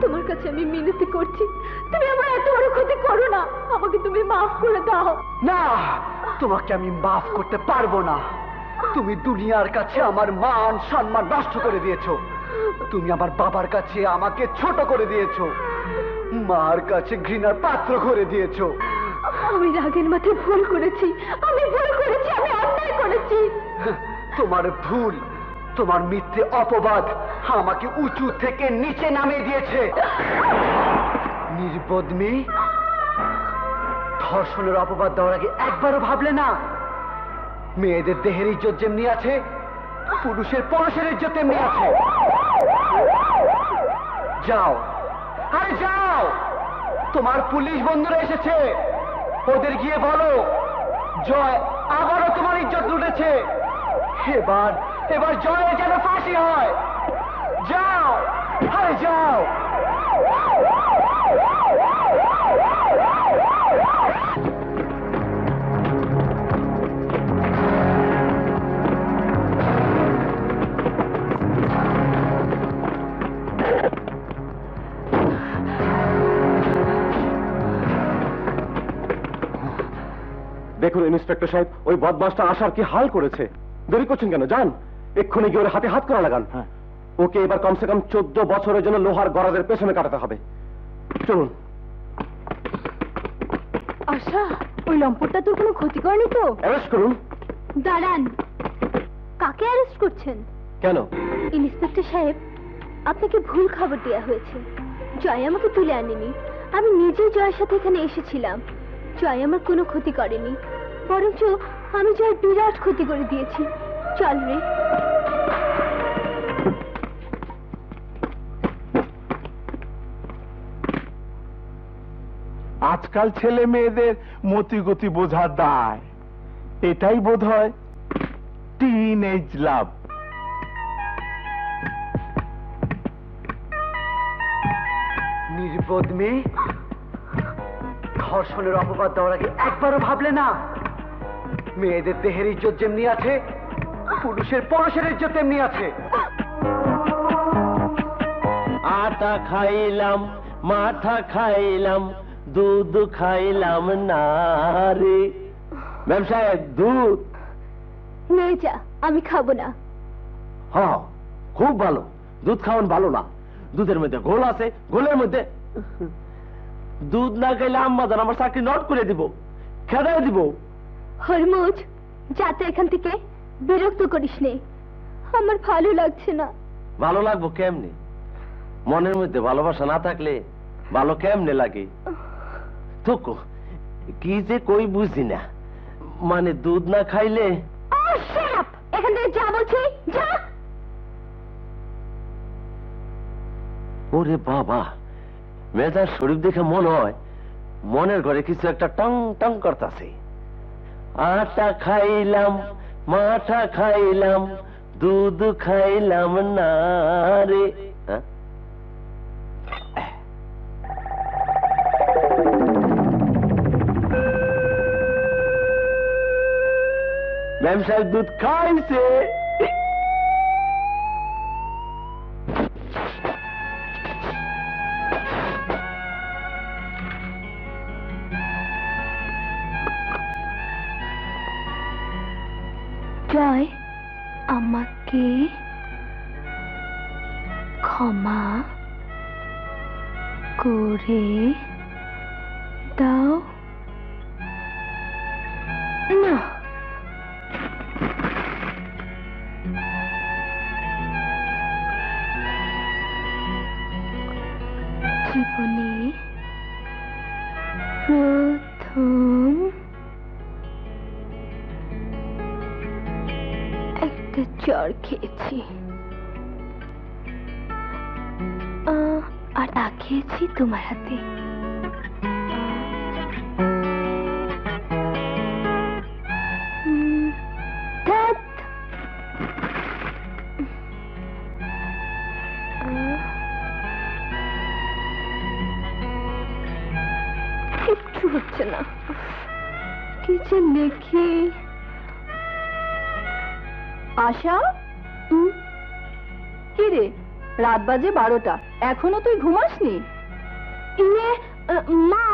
Speaker 3: তোমার কাছে আমি মিনতি করছি, তুমি আমার এত বড় ক্ষতি করো না, আমাকে তুমি মাফ করে দাও।
Speaker 4: না, তোমাকে আমি মাফ করতে পারবো না। তুমি দুনিয়ার কাছে আমার মান সম্মান নষ্ট করে দিয়েছো। তুমি আমার বাবার কাছে আমাকে ছোট করে দিয়েছো, মার কাছে ঘৃণার পাত্র করে দিয়েছো।
Speaker 5: আমি রাগের মাথায় ভুল করেছি, আমি ভুল করেছি, আমি অন্যায় করেছি।
Speaker 4: তোমার ভুল, তোমার মিথ্যে অপবাদ আমাকে উঁচু থেকে নিচে নামিয়ে দিয়েছে। নির্বোধ মেয়ে, ধর্ষণের অপবাদ দেওয়ার আগে একবারও ভাবলে না? মেয়েদের দেহের ইজ্জত যেমনি আছে, পুরুষের পরশের ইজ্জত তেমনি আছে। যাও, আরে যাও, তোমার পুলিশ বন্ধুরা এসেছে, ওদের গিয়ে বলো জয় আবারও তোমার ইজ্জত লুটেছে। এবার এবার জয়ের যেন ফাঁসি হয়। যাও, আরে যাও।
Speaker 7: দেখুন ইন্সপেক্টর সাহেব, ওই বদমাসটা আসার কি হাল করেছে। দেরি করছেন কেন? যান, এক্ষুনি গিয়ে ওর হাতে হাত করা লাগান। ওকে এবার কমসে কম 14 বছরের জন্য লোহার গরাদের পেছনে কাটাতে হবে। চলুন।
Speaker 5: আশা, ওই লম্পটটা তোর কোনো ক্ষতি করেনি তো?
Speaker 7: অ্যারেস্ট করুন।
Speaker 5: দাঁড়ান, কাকে অ্যারেস্ট করছেন?
Speaker 7: কেন?
Speaker 5: ইন্সপেক্টর সাহেব, আপনাকে ভুল খবর দেওয়া হয়েছে। জয় আমাকে তুলে আনেনি, আমি নিজেই জয়ের সাথে এখানে এসেছিলাম। জয় আমার কোনো ক্ষতি করেনি, বরঞ্চ আমি জয়ের বিরাট ক্ষতি করে দিয়েছি। চল রে।
Speaker 6: আজকাল ছেলে মেয়েদের মতিগতি বোঝার দায়, এটাই বোধ হয় টিনেজ লাভ।
Speaker 4: নির্বোধ মেয়ে, ধর্ষণের অপবাদ দেওয়ার আগে একবারও ভাবলে না? মেয়েদের দেহের ইজ্জত যেমনি আছে, পুরুষের পরশের ইজ্জত তেমনি আছে।
Speaker 8: আটা খাইলাম, মাথা খাইলাম, দুধ খাইলাম না রে। ম্যাম সাহেব, দুধ।
Speaker 5: নে যা, আমি খাবো না।
Speaker 8: হ্যাঁ, খুব ভালো। দুধ খাওয়ান ভালো না, দুধের মধ্যে গোল আছে, গোলের মধ্যে দুধ না খাইলে আম্মা জান আমার চাকরি নট করে দিব, খেদাই দিব।
Speaker 5: হরমুজ, যা তো এখান থেকে, বিরক্ত করিস নে, আমার ভালো লাগছে না।
Speaker 8: ভালো লাগবো কেমনে? মনের মধ্যে ভালোবাসা না থাকলে ভালো কেমনে লাগে? তো কি যে কই বুঝি না। মানে দুধ না খাইলে?
Speaker 5: এখান থেকে যা বলছি, যা।
Speaker 8: ওরে বাবা, মেজাজ শরীফ দেখে মনে হয় মনের ঘরে কিছু একটা টং টং করতেছে। আটা খাইলাম, মাঠা খাইলাম, দুধ খাইলাম না রে। ম্যাম সাহেব দুধ খাইছে।
Speaker 5: জয়, আমাকে ক্ষমা করে দাও না। জীবনে প্রথম একটা জ্বর খেয়েছি, আর তা খেয়েছি তোমার হাতে। ধ্যাৎ। কিচ্ছু হচ্ছে না, কি যে লেখি।
Speaker 3: আশা, কি রে, রাত বাজে 12টা, এখনো তুই ঘুমাসনি?
Speaker 5: ইয়ে, মা,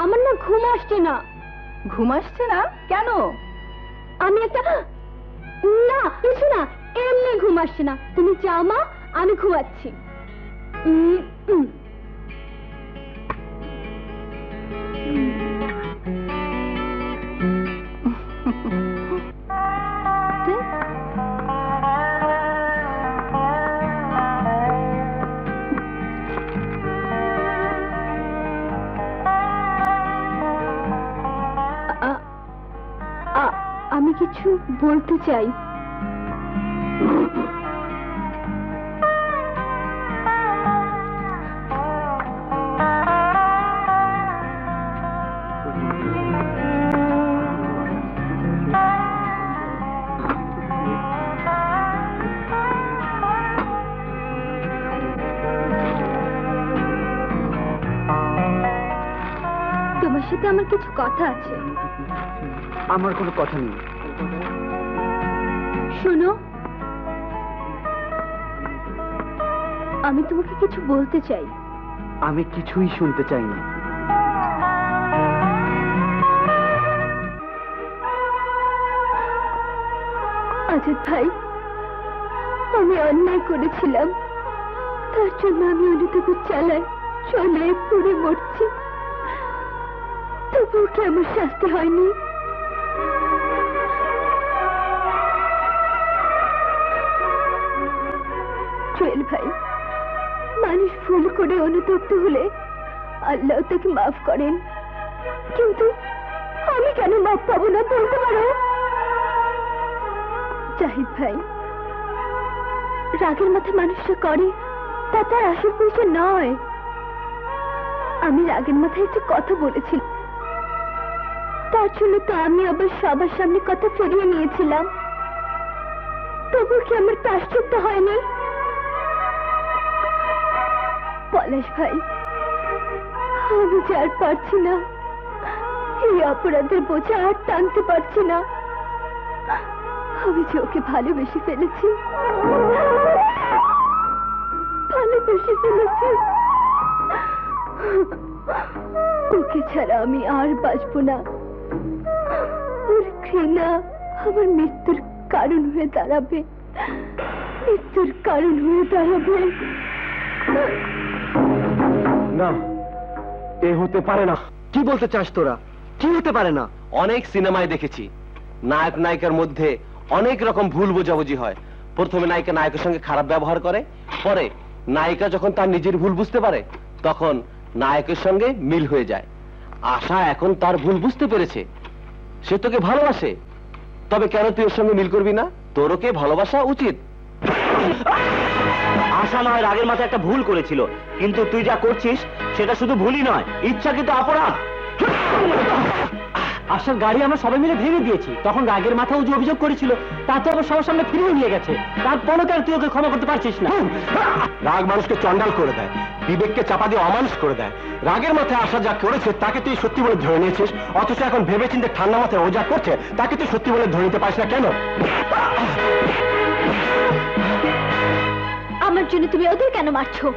Speaker 5: আমার না ঘুম আসছে না।
Speaker 3: ঘুম আসছে না কেন?
Speaker 5: আমি একটা, না কিছু না, এমনি ঘুম আসছে না। তুমি যাও মা, আমি ঘুমাচ্ছি। আমি কিছু বলতে চাই। তোমার সাথে আমার কিছু কথা আছে।
Speaker 4: আমার কোনো কথা নেই।
Speaker 5: শোনো, আমি তোমাকে কিছু বলতে চাই।
Speaker 4: আমি কিছুই শুনতে চাই না।
Speaker 5: আজাদ ভাই, আমি অন্যায় করেছিলাম, তার জন্য আমি অনুতাপ চালাই, চলে পুড়ে মরছি, তবুও কি আমার শাস্তি হয়নি? জুয়েল ভাই, মানুষ ভুল করে অনুতপ্ত হলে আল্লাহ তাকে মাফ করেন, কিন্তু আমি কেন মাফ পাবো না বলতে পারো? জাহিদ ভাই, রাগের মাথা মানুষটা করে তা তার আসল পরিচয় নয়। আমি রাগের মাথায় একটা কথা বলেছি, তার জন্য তো আমি আবার সবার সামনে কথা ফিরিয়ে নিয়েছিলাম, তবু কি আমার প্রায়শ্চিত্ত হয়নি? পলাশ ভাই, আমি যে আর পারছি না, এই অপরাধের বোঝা আর টানতে পারছি না। আমি যে ওকে ভালোবেসে ফেলেছি, ভালোবেসে ফেলেছি। ওকে ছাড়া আমি আর বাঁচবো না। ওর ঘৃণা আমার মৃত্যুর কারণ হয়ে দাঁড়াবে, মৃত্যুর কারণ হয়ে দাঁড়াবে।
Speaker 8: না, এ হতে পারে না।
Speaker 4: কি বলতে চাস তোরা? কি হতে পারে না?
Speaker 8: অনেক সিনেমায় দেখেছি নায়ক নায়িকার মধ্যে অনেক রকম ভুল বোঝাবুঝি হয়। প্রথমে নায়িকা নায়কের সঙ্গে খারাপ ব্যবহার করে, পরে নায়িকা যখন তার নিজের ভুল বুঝতে পারে তখন নায়কের সঙ্গে মিল হয়ে যায়। আশা এখন তার ভুল বুঝতে পেরেছে, সে তোকে ভালোবাসে, তবে কেন তুই ওর সঙ্গে মিল করবি না? তোর ওকে ভালোবাসা উচিত।
Speaker 4: আশা নয় রাগের মাথায় একটা ভুল করেছিল, কিন্তু তুই যা করছিস সেটা শুধু ভুলই নয়, ইচ্ছাকৃত অপরাধ। আশার গাড়ি আমরা সবাই মিলে ভেঙে দিয়েছি, তখন রাগের মাথা ও যে অভিযোগ করেছিল তা তো আবার সবার সামনে ফিরিয়ে নিয়ে গেছে, তারপরও কেন তুই ওকে ক্ষমা করতে পারছিস না?
Speaker 8: রাগ মানুষকে চন্ডাল করে দেয়, বিবেককে চাপা দিয়ে অমানুষ করে দেয়। রাগের মাথায় আশা যা করেছে তাকে তুই সত্যি বলে ধরে নিয়েছিস, অথচ এখন ভেবেচিন্তে ঠান্ডা মাথায় ও যা করছে তাকে তুই সত্যি বলে ধরে নিতে পারিস না কেন?
Speaker 5: আমার জন্য তুমি ওদের কেন মারছো?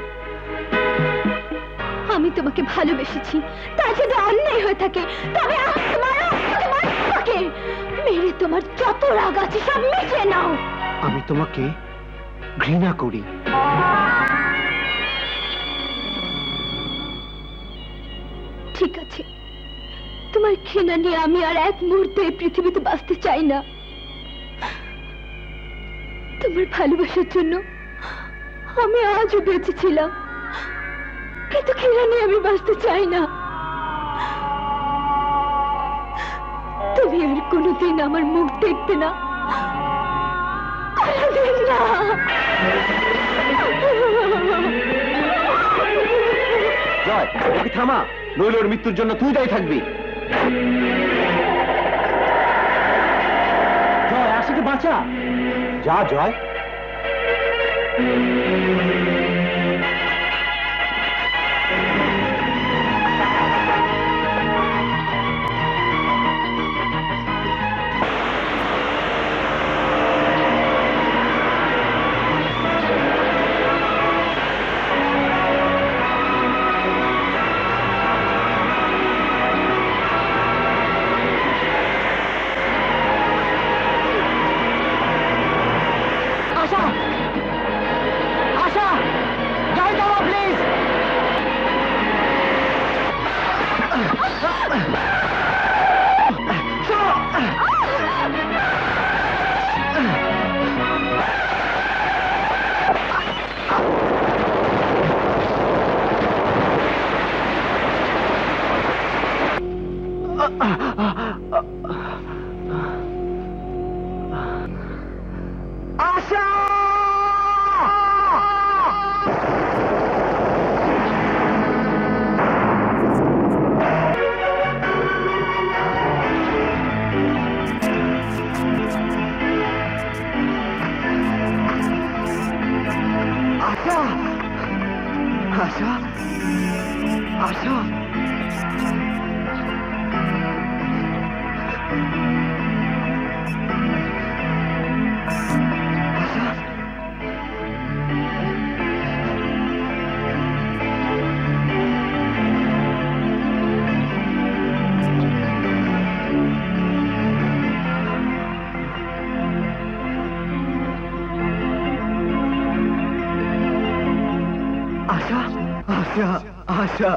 Speaker 5: আমি তোমাকে ভালোবেসেছি, তা যদি অন্যায় হয়ে থাকে তবে আমাকে মারো, আমাকে মারো, আমাকে মেরে তোমার যত রাগ আছে সব মিটিয়ে নাও।
Speaker 4: আমি তোমাকে ঘৃণা করি।
Speaker 5: ঠিক আছে, তোমার ঘৃণা নিয়ে আমি আর এক মুহূর্তে এই পৃথিবীতে বাঁচতে চাই না। তোমার ভালোবাসার জন্য আমি আজও বেঁচে ছিলাম, কিন্তু ঘৃণা নিয়ে আমি বাঁচতে চাই না। তুমি আর কোনোদিন আমার মুখ দেখতে না, কোনোদিন না।
Speaker 8: জয়, ওকে থামা, নইলে ওর মৃত্যুর জন্য তুই দায়ী থাকবি।
Speaker 4: জয়, আশাকে বাঁচা।
Speaker 8: যা জয়।
Speaker 4: আশা, আশা, গাড়ি থামাও please. Asha! Asha! Asha! Asha! Asha, Asha, Asha,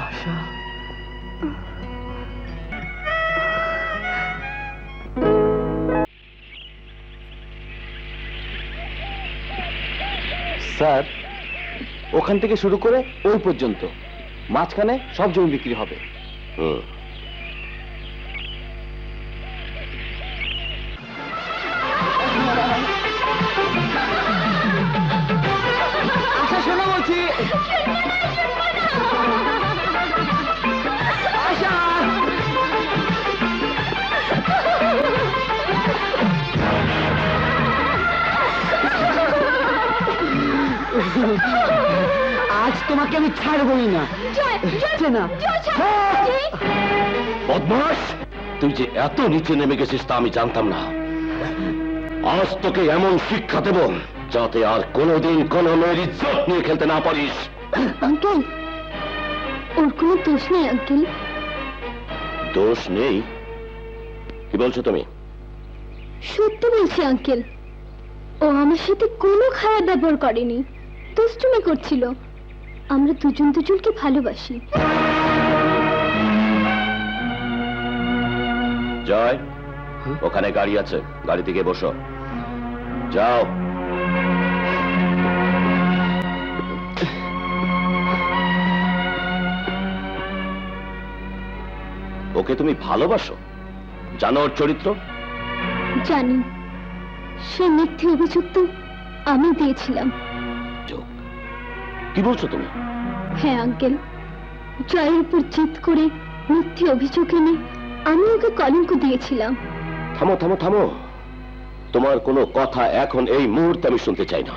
Speaker 4: Asha.
Speaker 8: Sir, ওখান থেকে শুরু করে ওই পর্যন্ত মাঝখানে সব জমি বিক্রি হবে।
Speaker 4: আশা শোনো বলছি। আশা! আজ তোমাকে আমি ছাড়বই না। না
Speaker 2: বদমাস, তুই যে এত নিচে নেমে গেছিস তা আমি জানতাম না। আজ তোকে এমন শিক্ষা দেব যাতে আর কোনোদিন কোনো মেয়ের ইজ্জত নিয়ে খেলতে না পারিস।
Speaker 5: আঙ্কেল, ওর কোনো দোষ নেই আঙ্কেল।
Speaker 2: দোষ নেই? কি বলছো তুমি?
Speaker 5: সত্যি বলছি আঙ্কেল, ও আমার সাথে কোনো খারাপ ব্যবহার করেনি, দুষ্টুমি করছিল। আমরা দুজন দুজনকে ভালোবাসি।
Speaker 2: জয়, ওখানে গাড়ি আছে, গাড়ি থেকে বসো, যাও। ওকে তুমি ভালোবাসো? জানো ওর চরিত্র?
Speaker 5: জানি, সে মিথ্যে অভিযোগ তো আমি দিয়েছিলাম।
Speaker 2: কি বলছো তুমি?
Speaker 5: হ্যাঁ আঙ্কেল, জয়ের উপর জিদ করে মিথ্যে অভিযোগ এনে আমি ওকে কলঙ্ক দিয়েছিলাম।
Speaker 2: থামো থামো থামো, তোমার কোনো কথা এখন এই মুহূর্তে আমি শুনতে চাই না।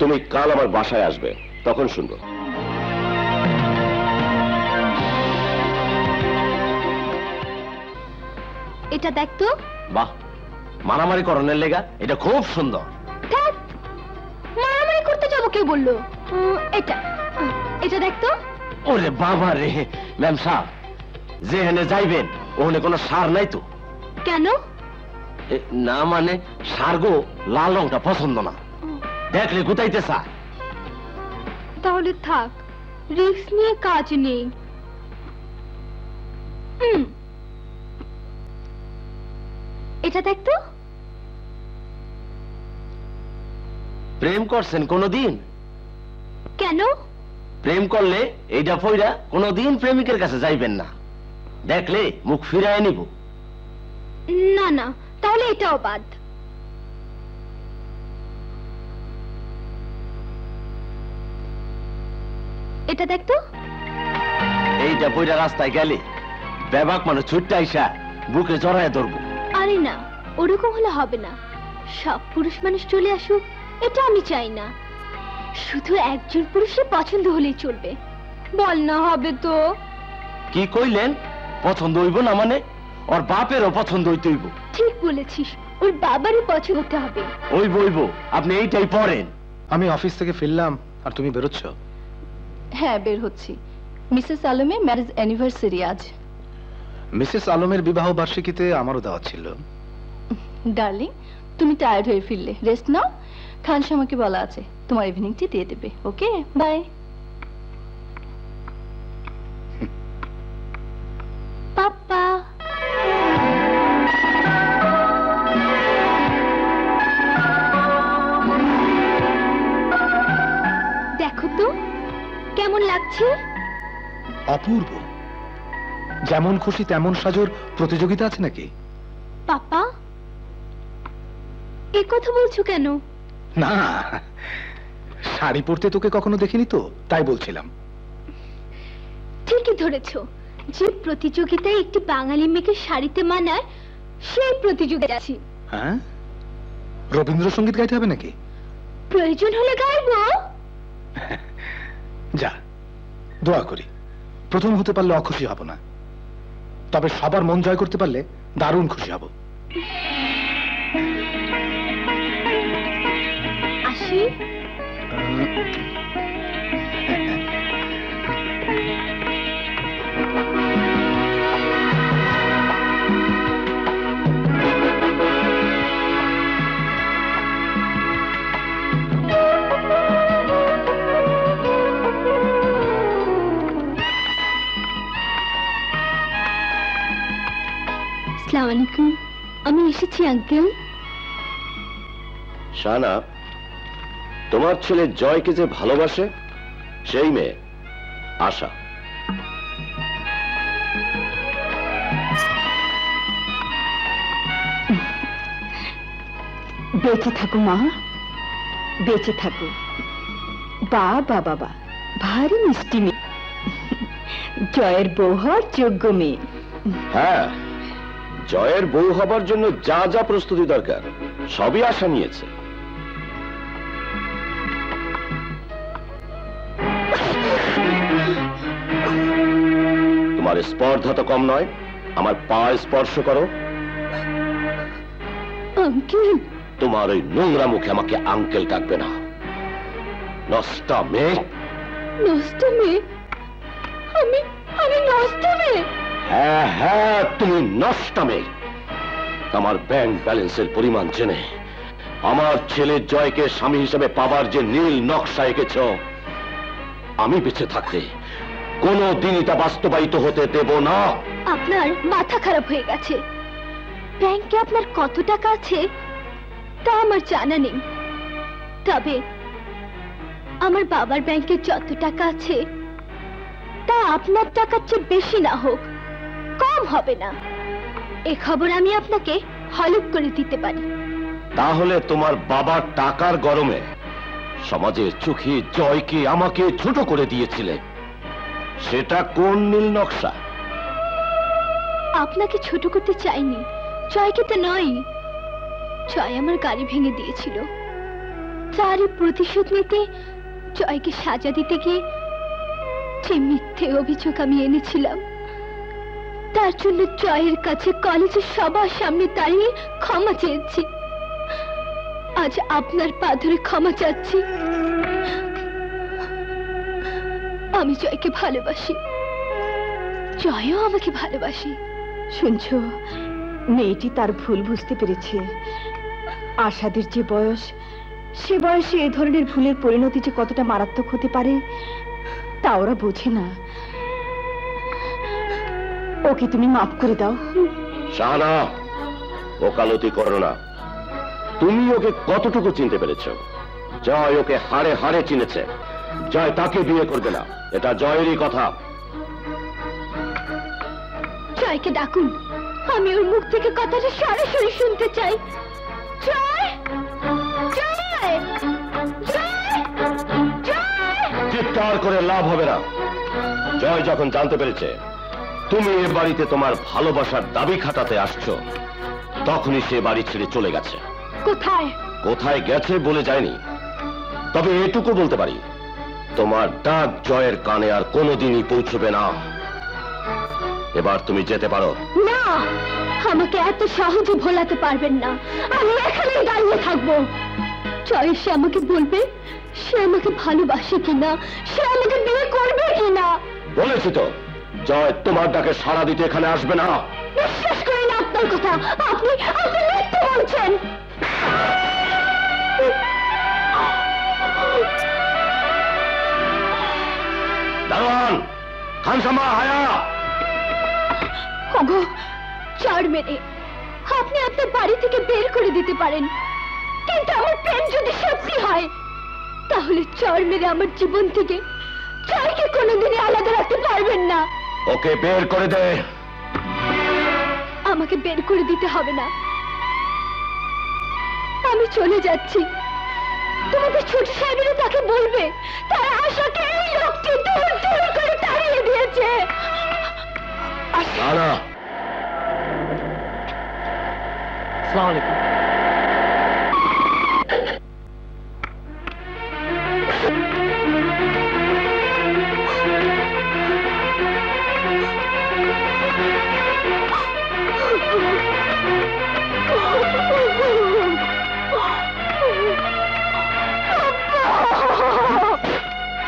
Speaker 2: তুমি কাল আমার বাসায় আসবে, তখন শুনবো।
Speaker 5: এটা দেখতো।
Speaker 8: বাহ, মারামারি করণের লেগা এটা খুব সুন্দর।
Speaker 5: ধ্যাৎ, মারামারি করতে যাবো কে বললো? এটা এটা দেখতো।
Speaker 8: ওরে বাবা রে, ম্যাম সাহেব, যেখানে যাইবেন ওখানে কোনো সার নাই তো?
Speaker 5: কেন?
Speaker 8: না মানে সারগো লাল রংটা পছন্দ না, দেখলে গুতাইতে চায়।
Speaker 5: তাহলে থাক, রিস্ক নিয়ে কাজ নেই। এটা দেখতো।
Speaker 8: প্রেম করছেন কোনদিন?
Speaker 5: কেন?
Speaker 8: প্রেম করলে এইটা পইরা কোনদিন প্রেমিকের কাছে যাইবেন না, দেখলে মুখ ফিরায় নিব।
Speaker 5: না না, তাহলে এটাও বাদ। এটা দেখতো।
Speaker 8: এইটা পইরা রাস্তায় গেলে বেবাক মানুষ ছুটতে আইসা বুকে জড়ায় ধরবো।
Speaker 5: আরে না, ওরকম হলে হবে না। সব পুরুষ মানুষ চলে আসুক এটা আমি চাই না, শুধু একজন পুরুষের পছন্দ হলেই চলবে। বল না হবে তো?
Speaker 8: কি কইলেন? পছন্দ হইব না মানে? ওর বাপেরও পছন্দ হইতে হইব।
Speaker 5: ঠিক বলেছিস, ওর বাবারই পছন্দ হতে হবে।
Speaker 8: হইব হইব, আপনি এইটাই পড়েন।
Speaker 7: আমি অফিস থেকে ফিরলাম আর তুমি বেরোচ্ছ?
Speaker 3: হ্যাঁ, বের হচ্ছি। মিসেস আলমের ম্যারেজ অ্যানিভার্সারি আজ।
Speaker 7: মিসেস আলমের বিবাহ বার্ষিকীতে আমারও দাওয়াত ছিল।
Speaker 3: ডার্লিং, তুমি টায়ার্ড হয়ে ফিরলে, রেস্ট নাও। খানসা আমাকে বলা আছে তোমার ইভিনিং টি দিয়ে দেবে। ওকে, বাই।
Speaker 5: পাপা। দেখো তো কেমন লাগছে?
Speaker 7: অপূর্ব। যেমন খুশি তেমন সাজোর প্রতিযোগিতা আছে নাকি?
Speaker 5: পাপা, এ কথা বলছো কেন?
Speaker 7: না, শাড়ি পরতে তোকে কখনো দেখিনি তো, তাই বলছিলাম।
Speaker 5: ঠিকই ধরেছো, যে প্রতিযোগিতায় একটি বাঙালি মেয়েকে শাড়িতে মানায় সেই প্রতিযোগিতা আছি।
Speaker 7: হ্যাঁ, রবীন্দ্রসঙ্গীত গাইতে হবে নাকি?
Speaker 5: প্রয়োজন হলে গাইবো।
Speaker 7: যা, দোয়া করি প্রথম হতে পারলে অখুশি হব না, তবে সবার মন জয় করতে পারলে দারুণ খুশি হব।
Speaker 5: আসি। আসসালামু আলাইকুম, আমি এসেছি আঙ্কেল।
Speaker 2: শানা, তোমার ছেলে জয়কে যে ভালোবাসে সেই মেয়ে আশা।
Speaker 3: বেঁচে থাকো মা, বেঁচে থাকো। বাবা বাবা, ভারী মিষ্টি মেয়ে, জয়ের বউ হওয়ার যোগ্য মেয়ে।
Speaker 2: হ্যাঁ, জয়ের বউ হবার জন্য যা যা প্রস্তুতি দরকার সবই আশা নিয়েছে। তোমার স্পর্ধা তো কম নয়, আমার পা স্পর্শ করো।
Speaker 5: আঙ্কেল,
Speaker 2: তোমার ওই নোংরা মুখে আমাকে আঙ্কেল ডাকবে না, নষ্টা মেয়ে।
Speaker 5: নষ্ট মেয়ে? আমি আমি নষ্ট মেয়ে?
Speaker 2: হ্যাঁ হ্যাঁ, তুমি নষ্টা মেয়ে। আমার ব্যাংক ব্যালেন্সের পরিমাণ জেনে আমার ছেলে জয়কে স্বামী হিসেবে পাবার যে নীল নকশা এঁকেছ, আমি বেঁচে থাকতে কোনো দিনই তা বাস্তবায়িত হতে দেব না।
Speaker 5: আপনার মাথা খারাপ হয়ে গেছে। ব্যাংকে আপনার কত টাকা আছে তা আমার জানা নেই, তবে আমার বাবার ব্যাংকে যত টাকা আছে তা আপনার টাকার চেয়ে বেশি না হোক, কম হবে না। এ খবর আমি আপনাকে হলফ করে দিতে পারি।
Speaker 2: তাহলে তোমার বাবার টাকার গরমে সমাজের চোখে জয়কে আমাকে ছোট করে দিয়েছিলে, সেটা কোন নীল নকশা?
Speaker 5: আপনাকে ছোট করতে চাইনি, জয়কে তো নয়। জয় আমার গাড়ি ভেঙে দিয়েছিল, তারই প্রতিশোধ নিতে জয়কে সাজা দিতে গিয়ে যে মিথ্যে অভিযোগ আমি এনেছিলাম, তার জন্য জয়ের কাছে কলেজের সবার সামনে দাঁড়িয়ে ক্ষমা চেয়েছি। আজ আপনার পা ধরে ক্ষমা চাচ্ছি। আমি জয়কে ভালোবাসি, জয়ও আমাকে ভালোবাসি।
Speaker 3: শুনছো, মেয়েটি তার ভুল বুঝতে পেরেছে। আশাদের যে বয়স, সে বয়সে এ ধরনের ভুলের পরিণতি যে কতটা মারাত্মক হতে পারে তা ওরা বোঝে না। ওকে তুমি মাফ করে দাও।
Speaker 2: শাহানা, ওকালতি করো না। তুমি ওকে কতটুকু চিনতে পেরেছ? জয় ওকে হাড়ে হাড়ে চিনেছে। জয় তাকে বিয়ে করবে না, এটা জয়েরই কথা।
Speaker 5: জয়কে ডাকুন, আমি ওর মুখ থেকে কথাটা সরাসরি শুনতে চাই। জয়, জয়, জয়, জয়।
Speaker 2: চিৎকার করে লাভ হবে না। জয় যখন জানতে পেরেছে তুমি এ বাড়িতে তোমার ভালোবাসার দাবি খাটাতে আসছো, তখনই সে বাড়ি ছেড়ে চলে গেছে।
Speaker 5: কোথায়?
Speaker 2: কোথায় গেছে বলে যায়নি, তবে এটুকু বলতে পারি, তোমার ডাক জয়ের কানে আর কোনোদিনই পৌঁছবে না। এবার তুমি যেতে পারো।
Speaker 5: না, আমাকে এত সহজে ভোলাতে পারবেন না। আমি এখানেই দাঁড়িয়ে থাকবো। জয় এসে আমাকে বলবে সে আমাকে ভালোবাসে কিনা, সে আমাকে বিয়ে করবে কিনা।
Speaker 2: বলেছি তো, জয় তোমার ডাকে সাড়া দিতে এখানে আসবে না।
Speaker 5: বিশ্বাস করি না আপনার কথা। আপনি আপনি মিথ্যে বলছেন।
Speaker 2: দারোয়ান, খানসামা, হায়া।
Speaker 5: ওগো, চড় মেরে আপনি আপনার বাড়ি থেকে বের করে দিতে পারেন, কিন্তু আমার প্রেম যদি সত্যি হয় তাহলে চড় মেরে আমার জীবন থেকে জয়কে কোনোদিনই আলাদা রাখতে পারবেন না।
Speaker 2: ওকে বের করে দে।
Speaker 5: আমাকে বের করে দিতে হবে না, আমি চলে যাচ্ছি। তোমাদের ছোট সাহেবেরা তাকে বলবে তার আশাকে এই লোকটি দূর দূর করে তাড়িয়ে দিয়েছে।
Speaker 2: না না,
Speaker 4: আসসালামু আলাইকুম।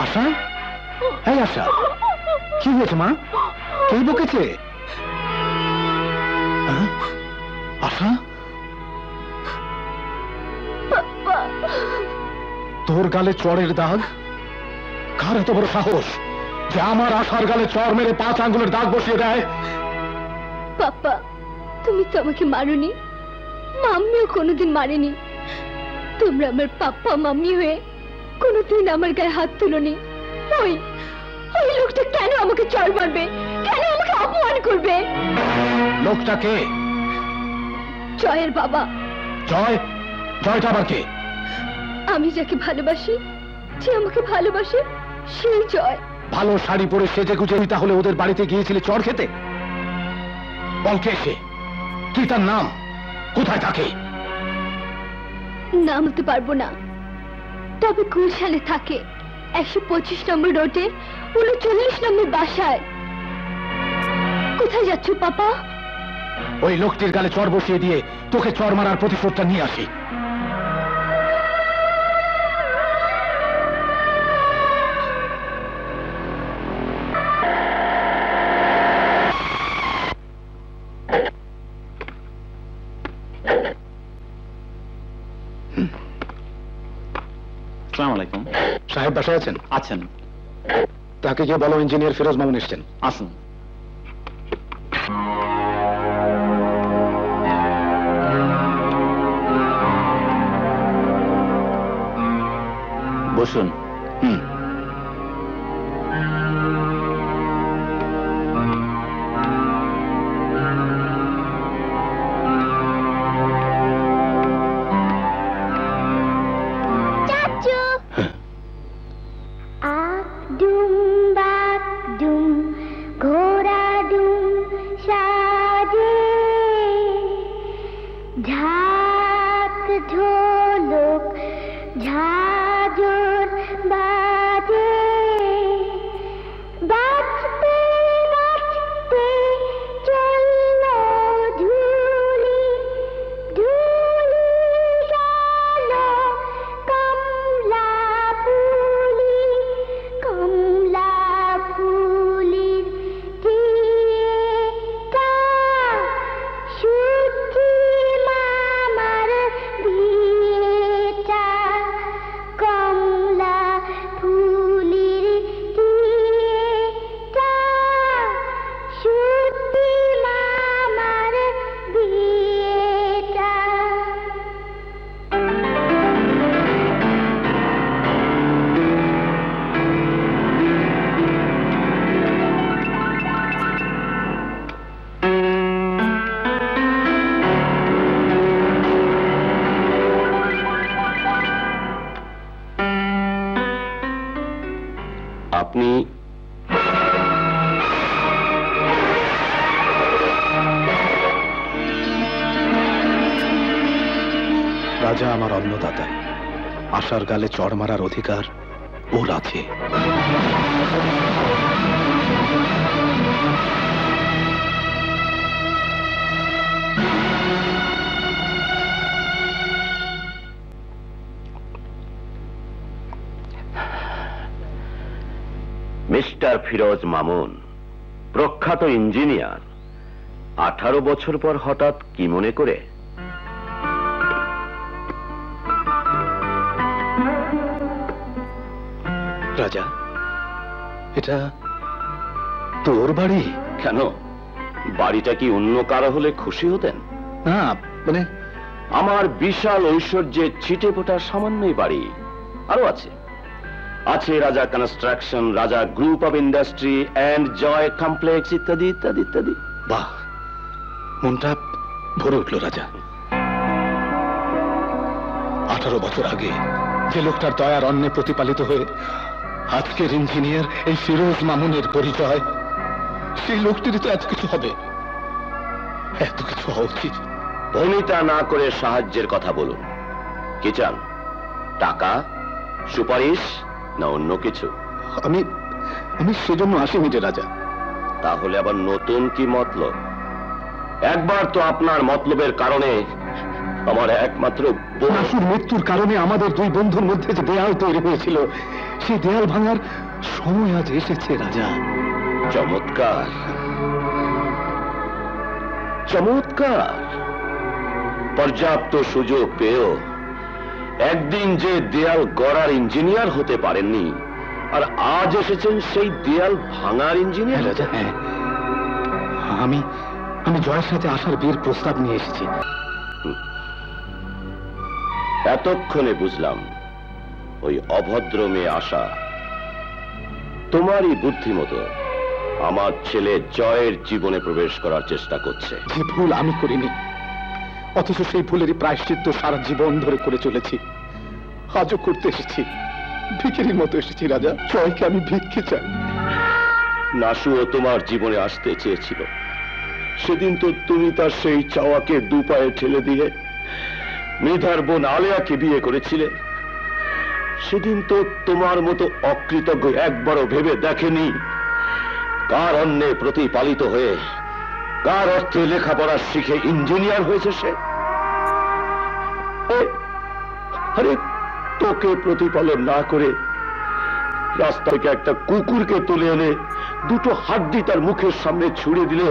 Speaker 7: আশা, এই আশা, কি হয়েছে মা? কে বকেছে? হ্যাঁ? আশা, তোর গালে চড়ের দাগ? কার এত বড় সাহস যে আমার আশার গালে চড় মেরে 5 আঙ্গুলের দাগ বসিয়ে দেয়?
Speaker 5: পাপা, তুমি তো আমাকে মারোনি, মাম্মিও কোনোদিন মারেনি। তোমরা আমার পাপ্পা মাম্মি হয়ে কোনোদিন আমার গায়ে হাত তুলোনি। ওই ওই লোকটা কেন আমাকে চড় মারবে, কেন আমাকে অপমান করবে?
Speaker 7: লোকটা কে?
Speaker 5: জয়ের বাবা।
Speaker 7: জয়? জয়টা আবার কে?
Speaker 5: আমি যাকে ভালোবাসি, যে আমাকে ভালোবাসে, সেই জয়।
Speaker 7: ভালো শাড়ি পরে সেজে গুজে তাহলে ওদের বাড়িতে গিয়েছিলে চড় খেতে? বল কে সে? কি তার নাম? কোথায় থাকে?
Speaker 5: নাম বলতে পারবো না, তবে গুলশানে থাকে, 125 নম্বর রোডে 39 নম্বর বাসায়। কোথায় যাচ্ছ পাপা?
Speaker 7: ওই লোকটির গালে চড় বসিয়ে দিয়ে তোকে চড় মারার প্রতিশোধটা নিয়ে আসি।
Speaker 9: আসসালামু আলাইকুম।
Speaker 7: সাহেব বাসায় আছেন?
Speaker 9: আছেন।
Speaker 7: তাকে গিয়ে বলো ইঞ্জিনিয়ার ফিরোজ মামুন এসছেন।
Speaker 9: আসুন। বসুন।
Speaker 5: ঘোড়া ডুম সাজে ঝাঁক ঝোলক ঝাঁঝর বাজে বাজতে বাজতে চলল ঝুলি ঝুলি গেল কমলা ফুলি কমলা ফুলির টিকা সূর্যি মামার বিয়েটা কমলা ফুলির টিকা সূর্যি মামার বিয়েটা
Speaker 2: আপনি
Speaker 7: রাজা আমার অন্নদাতা, আশার গালে চড় মারার অধিকার ওর আছে।
Speaker 2: মিস্টার ফিরোজ মামুন, প্রখ্যাত ইঞ্জিনিয়ার, 18 বছর পর হঠাৎ কি মনে করে?
Speaker 7: রাজা, এটা তোর বাড়ি?
Speaker 2: কেন, বাড়িটা কি অন্য কারো হলে খুশি হতেন?
Speaker 7: না, মানে
Speaker 2: আমার বিশাল ঐশ্বর্যের ছিটে ফোটা সামান্যই বাড়ি আরো আছে। আছে Raja construction, Raja group of industry and Joy complex ইত্যাদি ইত্যাদি ইত্যাদি।
Speaker 7: বাহ, মনটা ভরে উঠল রাজা। 18 বছর আগে যে লোকটার দয়ার অন্নে প্রতিপালিত হয়ে আজকের ইঞ্জিনিয়ার এই ফিরোজ মামুনের পরিচয়, সেই লোকটিরই তো এত কিছু হবে, এত কিছু হওয়া উচিত।
Speaker 2: ভনিতা না করে সাহায্যের কথা বলুন। কি চান? টাকা, সুপারিশ, না অন্য কিছু?
Speaker 7: আমি আমি সেজন্য আসিনি রে রাজা।
Speaker 2: তাহলে আবার নতুন কি মতলব? একবার তো আপনার মতলবের কারণে আমার একমাত্র
Speaker 7: নাসুর মৃত্যুর কারণে আমাদের দুই বন্ধুর মধ্যে যে দেয়াল তৈরি হয়েছিল, সেই দেয়াল ভাঙার সময় আজ এসেছে রাজা।
Speaker 2: চমৎকার চমৎকার। পর্যাপ্ত সুযোগ পেয়েও একদিন যে দেয়াল গড়ার ইঞ্জিনিয়ার হতে পারেননি, আর আজ এসেছেন সেই দেয়াল ভাঙার ইঞ্জিনিয়ার।
Speaker 7: রাজা, হ্যাঁ, আমি আমি জয়ের সাথে আসার বিয়ের প্রস্তাব নিয়ে এসেছি।
Speaker 2: এতক্ষণে বুঝলাম ওই অভদ্র মেয়ে আশা তোমারই বুদ্ধিমতো আমার ছেলে জয়ের জীবনে প্রবেশ করার চেষ্টা করছে।
Speaker 7: যে ভুল আমি করিনি, অথচ সেই ভুলেরই প্রায়শ্চিত্ত সারা জীবন ধরে করে চলেছি। আজও করতে এসেছি, ভিখিরির মতো এসেছি রাজা। জয়কে আমি ভিক্ষে চাই।
Speaker 2: নাসুও তোমার জীবনে আসতে চেয়েছিল, সেদিন তো তুমি তার সেই চাওয়াকে দুপায়ে ঠেলে দিয়ে মৃধার বোন আলেয়াকে বিয়ে করেছিলে। সেদিন তো তোমার মতো অকৃতজ্ঞ একবারও ভেবে দেখেনি কার অন্যে প্রতিপালিত হয়ে কার অর্থে লেখাপড়া শিখে ইঞ্জিনিয়ার হয়েছে সে। আরে তোকে প্রতিপালন না করে রাস্তা থেকে একটা কুকুরকে তুলে এনে দুটো হাড্ডি তার মুখের সামনে ছুড়ে দিলে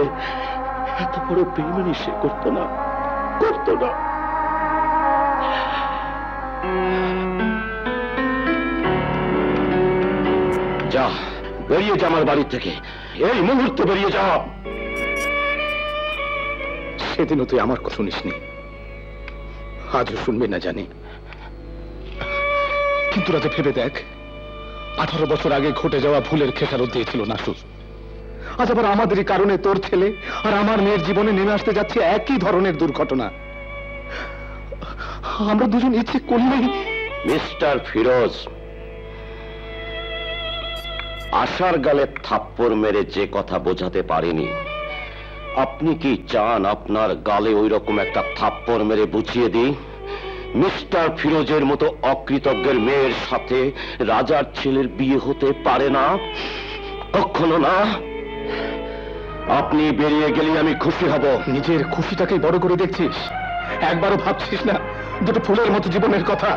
Speaker 2: এত বড় বেইমানি সে করতো না, করতো না। যা, বেরিয়ে যা আমার বাড়ি থেকে, এই মুহূর্তে বেরিয়ে যা।
Speaker 7: সেদিনও তুই আমার কথা শুনিসনি, আজও শুনবি না জানি, কিন্তু রাজা ভেবে দেখ, 18 বছর আগে ঘটে যাওয়া ভুলের খেসারত দিয়েছিল নাসুর। আজ আবার আমাদেরই কারণে তোর ছেলে আর আমার মেয়ের জীবনে নেমে আসতে যাচ্ছে একই ধরনের দুর্ঘটনা। আমরা দুজন ইচ্ছে করলেই।
Speaker 2: মিস্টার ফিরোজ, আশার গালে থাপ্পড় মেরে যে কথা বোঝাতে পারেনি, আপনি কি চান আপনার গালে ওই রকম একটা থাপ্পড় মেরে বুঝিয়ে দিই? মিস্টার ফিরোজের মতো অকৃতজ্ঞের মেয়ের সাথে রাজার ছেলের বিয়ে হতে পারে না, কখনো না। আপনি বেরিয়ে গেলে আমি খুশি হব।
Speaker 7: নিজের খুশিটাকে বড় করে দেখছিস, একবারও ভাবছিস না দুটো ফুলের মতো জীবনের কথা,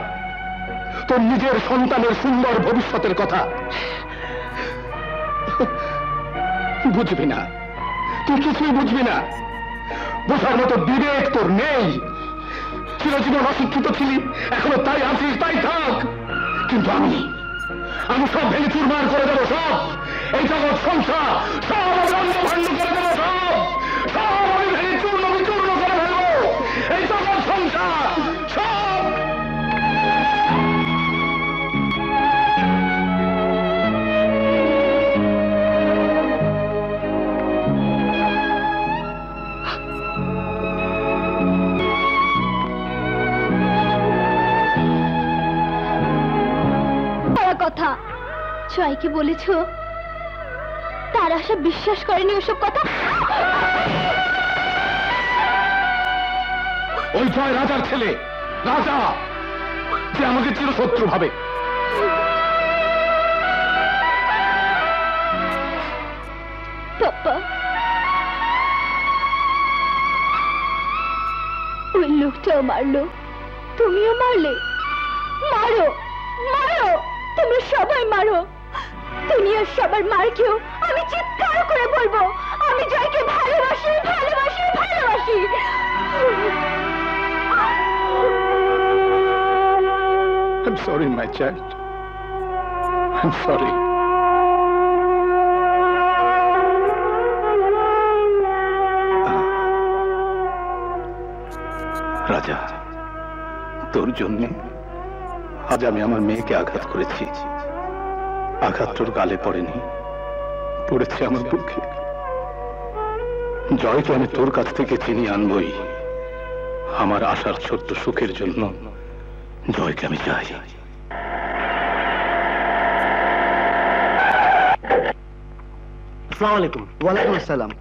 Speaker 7: তোর নিজের সন্তানের সুন্দর ভবিষ্যতের কথা? বুঝবি না, তুই কিছুই বুঝবি না। বোঝার মতো বিবেক তোর নেই। চিরজীবন অশিক্ষিত ছিলি, এখনো তাই আছিস, তাই থাক। কিন্তু আমি সব ভেঙে চুরমার করে দেবো, সব। এই জগৎ সংসার সব আমি ভণ্ড করে দেবো, সব আমি ভেঙে চূর্ণ বিচূর্ণ করে ফেলবো। এই জগৎ সংসার সব।
Speaker 5: কথা জয়কে বলেছো? তার আশা বিশ্বাস করেনি ওসব কথা?
Speaker 7: ওই জয় রাজার ছেলে, রাজা, যে আমাকে চিরশত্রু ভাবে।
Speaker 5: পাপা, ওই লোকটাও মারলো, তুমিও মারলে। মারো মারো, তোমরা সবাই মারো। দুনিয়ার সবার মার কেউ আমি চিৎকার করে বলবো, আমি জয়কে ভালোবাসি ভালোবাসি ভালোবাসি।
Speaker 7: I'm sorry, my child. I'm sorry. রাজা, তোর জন্য আজ আমি আমার মেয়েকে আঘাত করেছি। আঘাত তোর গালে পড়েনি, পড়েছে আমার বুকে। জয়কে আমি তোর কাছ থেকে চিনিয়ে আনবই। আমার আশার ছোট্ট সুখের জন্য জয়কে আমি চাই।
Speaker 4: আসসালামু আলাইকুম। ওয়ালাইকুম আসসালাম।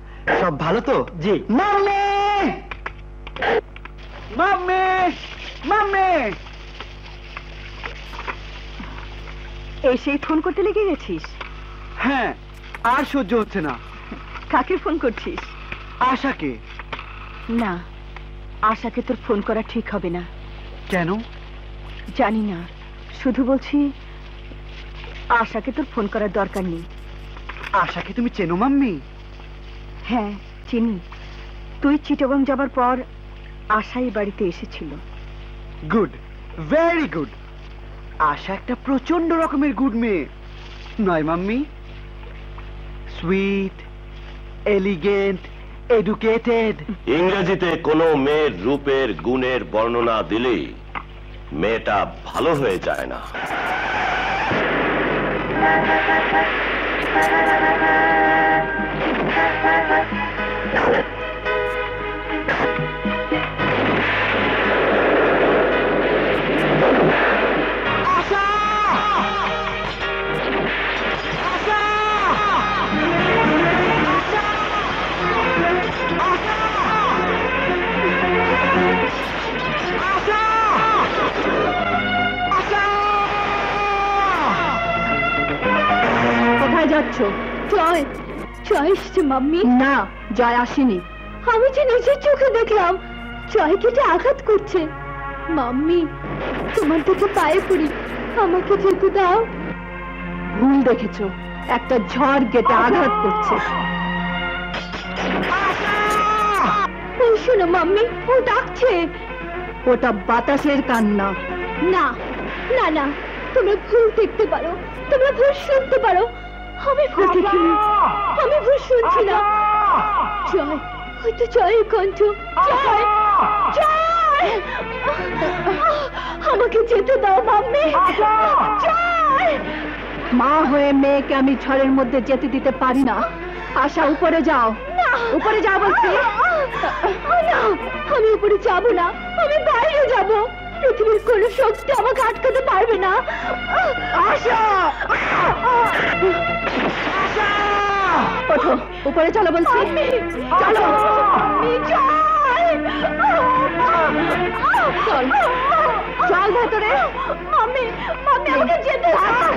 Speaker 4: সব ভালো তো? জি। মাম্মি মাম্মি মাম্মি,
Speaker 3: এসেই ফোন করতে লেগে গেছিস?
Speaker 4: হ্যাঁ, আর সহ্য হচ্ছে না।
Speaker 3: কাকে ফোন করছিস?
Speaker 4: আশাকে।
Speaker 3: না, আশাকে তোর ফোন করা ঠিক হবে না।
Speaker 4: কেন?
Speaker 3: জানি না, শুধু বলছি আশাকে তোর ফোন করার দরকার নেই।
Speaker 4: আশাকে তুমি চেনো মাম্মি?
Speaker 3: হ্যাঁ, চিনি। তুই চিটাগং যাবার পর আশা এই বাড়িতে এসেছিল।
Speaker 4: Good, very good. আশা একটা প্রচন্ড রকমের গুড মেয়ে, নয় মাম্মি? Sweet, elegant, educated.
Speaker 2: ইংরেজিতে কোনো মেয়ের রূপের গুণের বর্ণনা দিলেই মেয়েটা ভালো হয়ে যায় না।
Speaker 3: কোথায় যাচ্ছ?
Speaker 5: জয়, জয় এসেছে মাম্মি।
Speaker 3: না, জয় আসেনি।
Speaker 5: আমি যে নিজের চোখে দেখলাম জয় কেটে আঘাত করছে। মাম্মি, তোমার দিকে পায়ে পড়ি, আমাকে যেতে দাও।
Speaker 3: ভুল দেখেছো, একটা ঝড় গেটে আঘাত করছে।
Speaker 5: ওই শোনো মাম্মি, ও ডাকছে।
Speaker 3: ওটা বাতাসের কান্না।
Speaker 5: না না না, তোমরা ভুল দেখতে পারো, তোমরা ভুল শুনতে পারো। আমি ভুল দেখিনি, আমি ভুল শুনছি না। জয়, হয়তো জয়ের কণ্ঠ। জয়, জয়, আমাকে যেতে দাও মাম্মি। জয়,
Speaker 3: মা হয়ে মেয়েকে আমি ঝড়ের মধ্যে যেতে দিতে পারি না। আশা, উপরে যাও। উপরে যাও বলছি।
Speaker 5: না, আমি উপরে যাব না, আমি বাইরে যাব। পৃথিবীর কোন শক্তি আমাকে আটকাতে পারবে না।
Speaker 3: আশা! ওঠো, উপরে চলো বলছি। চলো। চল, চল ভেতরে। মাম্মি, মাম্মি আমাকে যেতে দাও।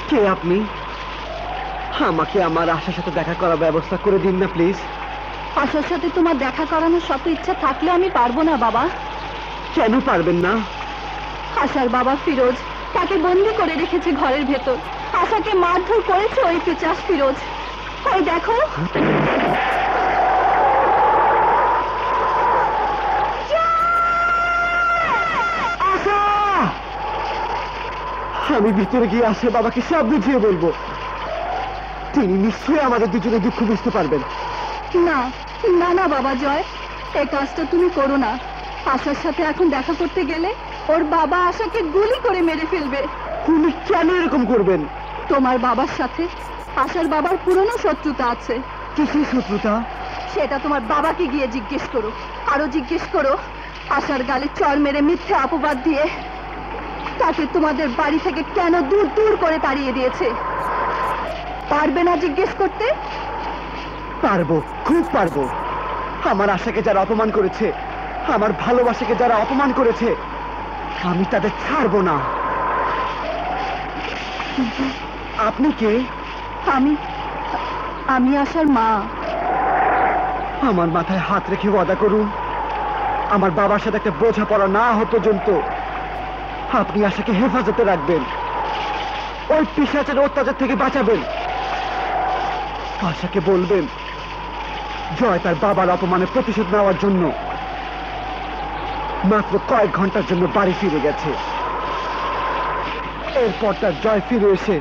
Speaker 4: কে আপনি? আমাকে আমার আশার সাথে দেখা করার ব্যবস্থা করে দিন না প্লিজ।
Speaker 3: আশার সাথে তোমার দেখা করানোর শত ইচ্ছা থাকলেও আমি পারবো না বাবা।
Speaker 4: কেন পারবেন না?
Speaker 3: আশার বাবা ফিরোজ তাকে বন্দি করে রেখেছে ঘরের ভেতর। আশাকে মারধর করেছে ওই পিচাস ফিরোজ। ওই দেখো।
Speaker 4: আমি ভিতরে গিয়ে আশার বাবাকে সব বুঝিয়ে বলবো। তিনি নিশ্চয়ই আমাদের দুজনে দুঃখ বুঝতে পারবেন।
Speaker 3: না না না বাবা জয়, এই কাজটা তুমি করো না। আশার সাথে এখন দেখা করতে গেলে ওর বাবা আশাকে গুলি করে মেরে ফেলবে।
Speaker 4: তুমি কেন এরকম করবেন?
Speaker 3: তোমার বাবার সাথে আশার বাবার পুরনো শত্রুতা আছে।
Speaker 4: কিসের শত্রুতা?
Speaker 3: সেটা তোমার বাবাকে গিয়ে জিজ্ঞেস করো। আরো জিজ্ঞেস করো আশার গালে চড় মেরে মিথ্যে অপবাদ দিয়ে তাকে তোমাদের বাড়ি থেকে কেন দূর দূর করে তাড়িয়ে দিয়েছে। পারবে না জিজ্ঞেস করতে?
Speaker 4: পারবো, খুব পারবো। আমার আশাকে যারা অপমান করেছে, আমার ভালোবাসাকে যারা অপমান করেছে, আমি তাদের ছাড়বো না। আপনি কে?
Speaker 3: আমি আশার মা।
Speaker 4: আমার মাথায় হাত রেখে ওয়াদা করুন, আমার বাবার সাথে একটা বোঝাপড়া না হওয়া পর্যন্ত আপনি আশাকে হেফাজতে রাখবেন, ওই পিশাচের অত্যাচার থেকে বাঁচাবেন। আশাকে বলবেন জয় তার বাবার অপমানের প্রতিশোধ নেওয়ার জন্য মাত্র কয়েক ঘন্টার জন্য বাড়ি ফিরে গেছে। এরপর তার জয় ফিরে এসে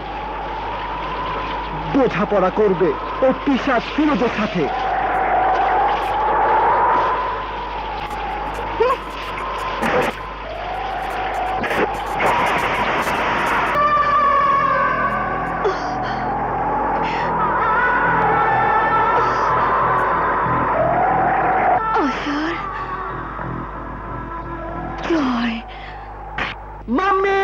Speaker 4: বোঝাপড়া করবে ওই পিশাচ ফিরোজের সাথে।
Speaker 3: আশার জয়।
Speaker 4: মাম্মি!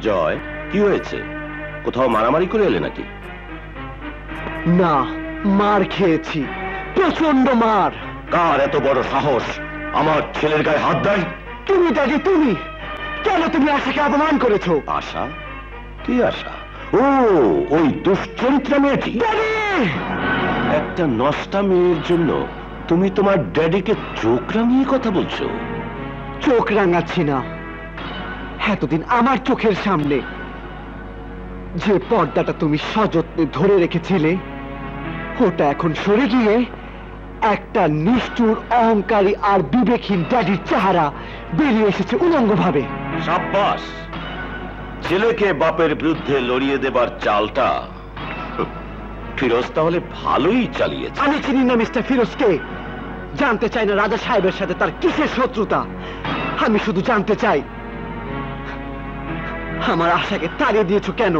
Speaker 2: জয়, কি হয়েছে? কোথাও মারামারি করে এলে নাকি?
Speaker 4: না, মার খেয়েছি, প্রচন্ড মার।
Speaker 2: কার এত বড় সাহস আমার ছেলের গায়ে হাত দেয়?
Speaker 4: তুমি দাদি, তুমি কেন তুমি আশাকে অপমান করেছো?
Speaker 2: আশা? কি আশা? ও, ওই দুশ্চরিত্রা মেয়েটি। একটা নষ্টা মেয়ের জন্য তুমি তোমার ড্যাডিকে চোখ রাঙিয়ে কথা বলছো?
Speaker 4: চোখ রাঙাচ্ছি না। এতদিন আমার চোখের সামনে যে পর্দাটা তুমি সযত্নে ধরে রেখেছিলে, ওটা এখন সরে গিয়ে একটা নিষ্ঠুর, অহংকারী আর বিবেকহীন ড্যাডির চেহারা বেরিয়ে এসেছে উলঙ্গ ভাবে।
Speaker 2: সাব্বাস! ছেলেকে বাপের বিরুদ্ধে লড়িয়ে দেবার চালটা ফিরোজ তাহলে ভালোই চালিয়েছে।
Speaker 4: আমি চিনি না মিস্টার ফিরোজকে, জানতে চাই না রাজা সাহেবের সাথে তার কিসের শত্রুতা। আমি শুধু জানতে চাই আমার আশাকে তাড়িয়ে দিয়েছো কেন?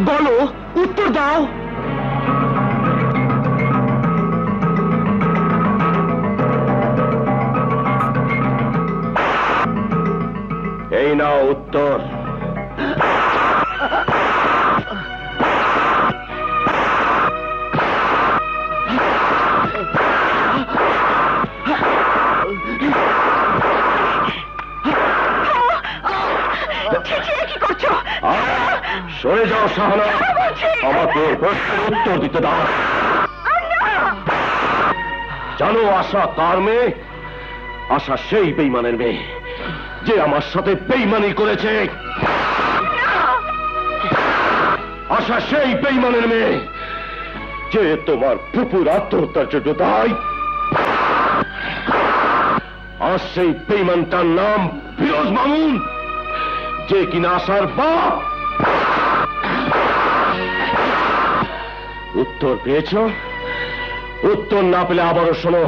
Speaker 4: বলো, উত্তর দাও।
Speaker 2: এই নাও উত্তর। শাহানা, আমাকে প্রশ্নের উত্তর দিতে দাও। জানো আশা কার মেয়ে? আশা সেই বেঈমানের মেয়ে যে আমার সাথে বেঈমানি করেছে। আশা সেই বেঈমানের মেয়ে যে তোমার ফুপুর আত্মহত্যার জন্য দায়ী। আর সেই বেঈমানটার নাম ফিরোজ মামুন, যে কিনা আশার বাপ। উত্তর পেয়েছ? উত্তর না পেলে আবারও শোনো।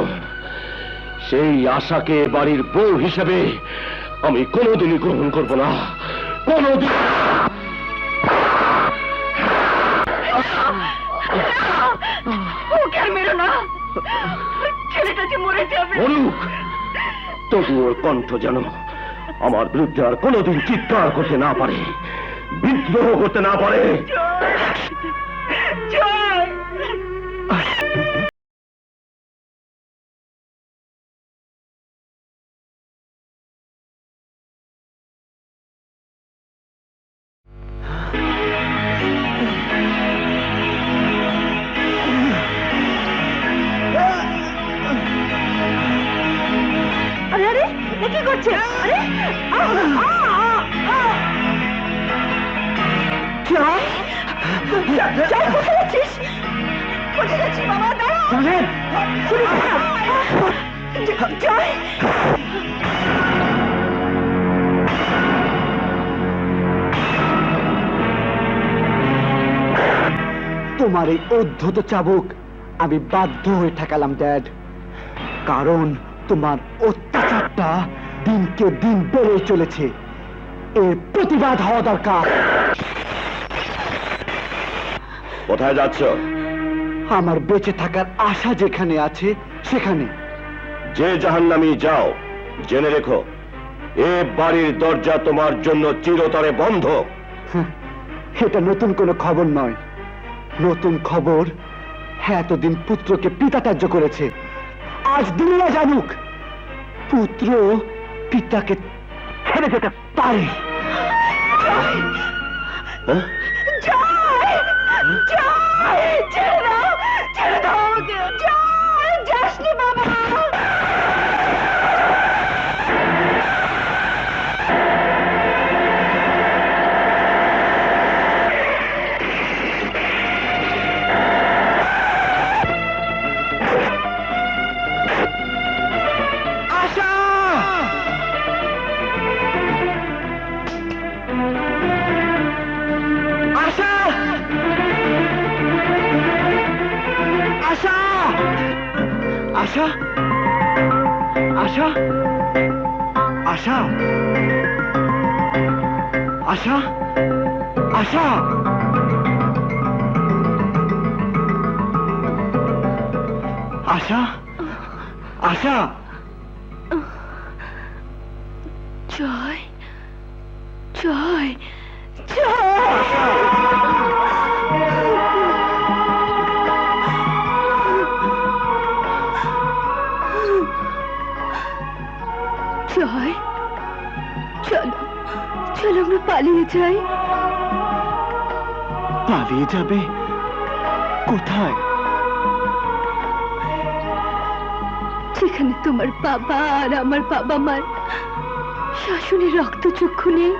Speaker 2: সেই আশাকে বাড়ির বউ হিসেবে আমি কোনোদিনই গ্রহণ করব না, কোনোদিন।
Speaker 3: ওকে আর মেরো না, ছেলেটা যে মরে যাবে।
Speaker 2: মরুক, তবু ওর কণ্ঠ যেন আমার বিরুদ্ধে আর কোনোদিন চিৎকার করতে না পারে, বিদ্রোহ করতে না পারে।
Speaker 3: জয়। আরে আরে এ কি করছে? আরে জয়, জয় কোথায় যাচ্ছিস? কোথায় যাচ্ছিস বাবা? দাঁড়াও। জয়,
Speaker 4: তোমার এই উদ্ধত চাবুক আমি বাধ্য হয়ে ঠেকালাম ড্যাড, কারণ তোমার অত্যাচারটা দিনকে দিন বেড়ে চলেছে। এর প্রতিবাদ হওয়া দরকার।
Speaker 2: কোথায় যাচ্ছ?
Speaker 4: আমার বেঁচে থাকার আশা যেখানে আছে সেখানে।
Speaker 2: যে জাহান্নামী যাও, জেনে রেখো এ বাড়ির দরজা তোমার জন্য চিরতরে বন্ধ।
Speaker 4: এটা নতুন কোনো খবর নয়। নতুন খবর এতদিন পুত্রকে পিতাত্যাজ্য করেছে। আজ দুনিয়া জানুক পুত্র পিতাকে ছেড়ে যেতে পারে।
Speaker 2: হ্যাঁ?
Speaker 3: জয়, জয়, ছেড়ে দাও, ছেড়ে দাও আমাকে। জয়, যাসনি বাবা।
Speaker 4: আশা, আশা, আশা, আশা, আশা, আশা, আশা।
Speaker 5: জয়, জয়, জয়। জয়, চলো চলো আমরা পালিয়ে যাই।
Speaker 4: পালিয়ে যাবে কোথায়?
Speaker 5: যেখানে তোমার বাবা আর আমার বাবা মার শাসনের রক্তচক্ষু নেই।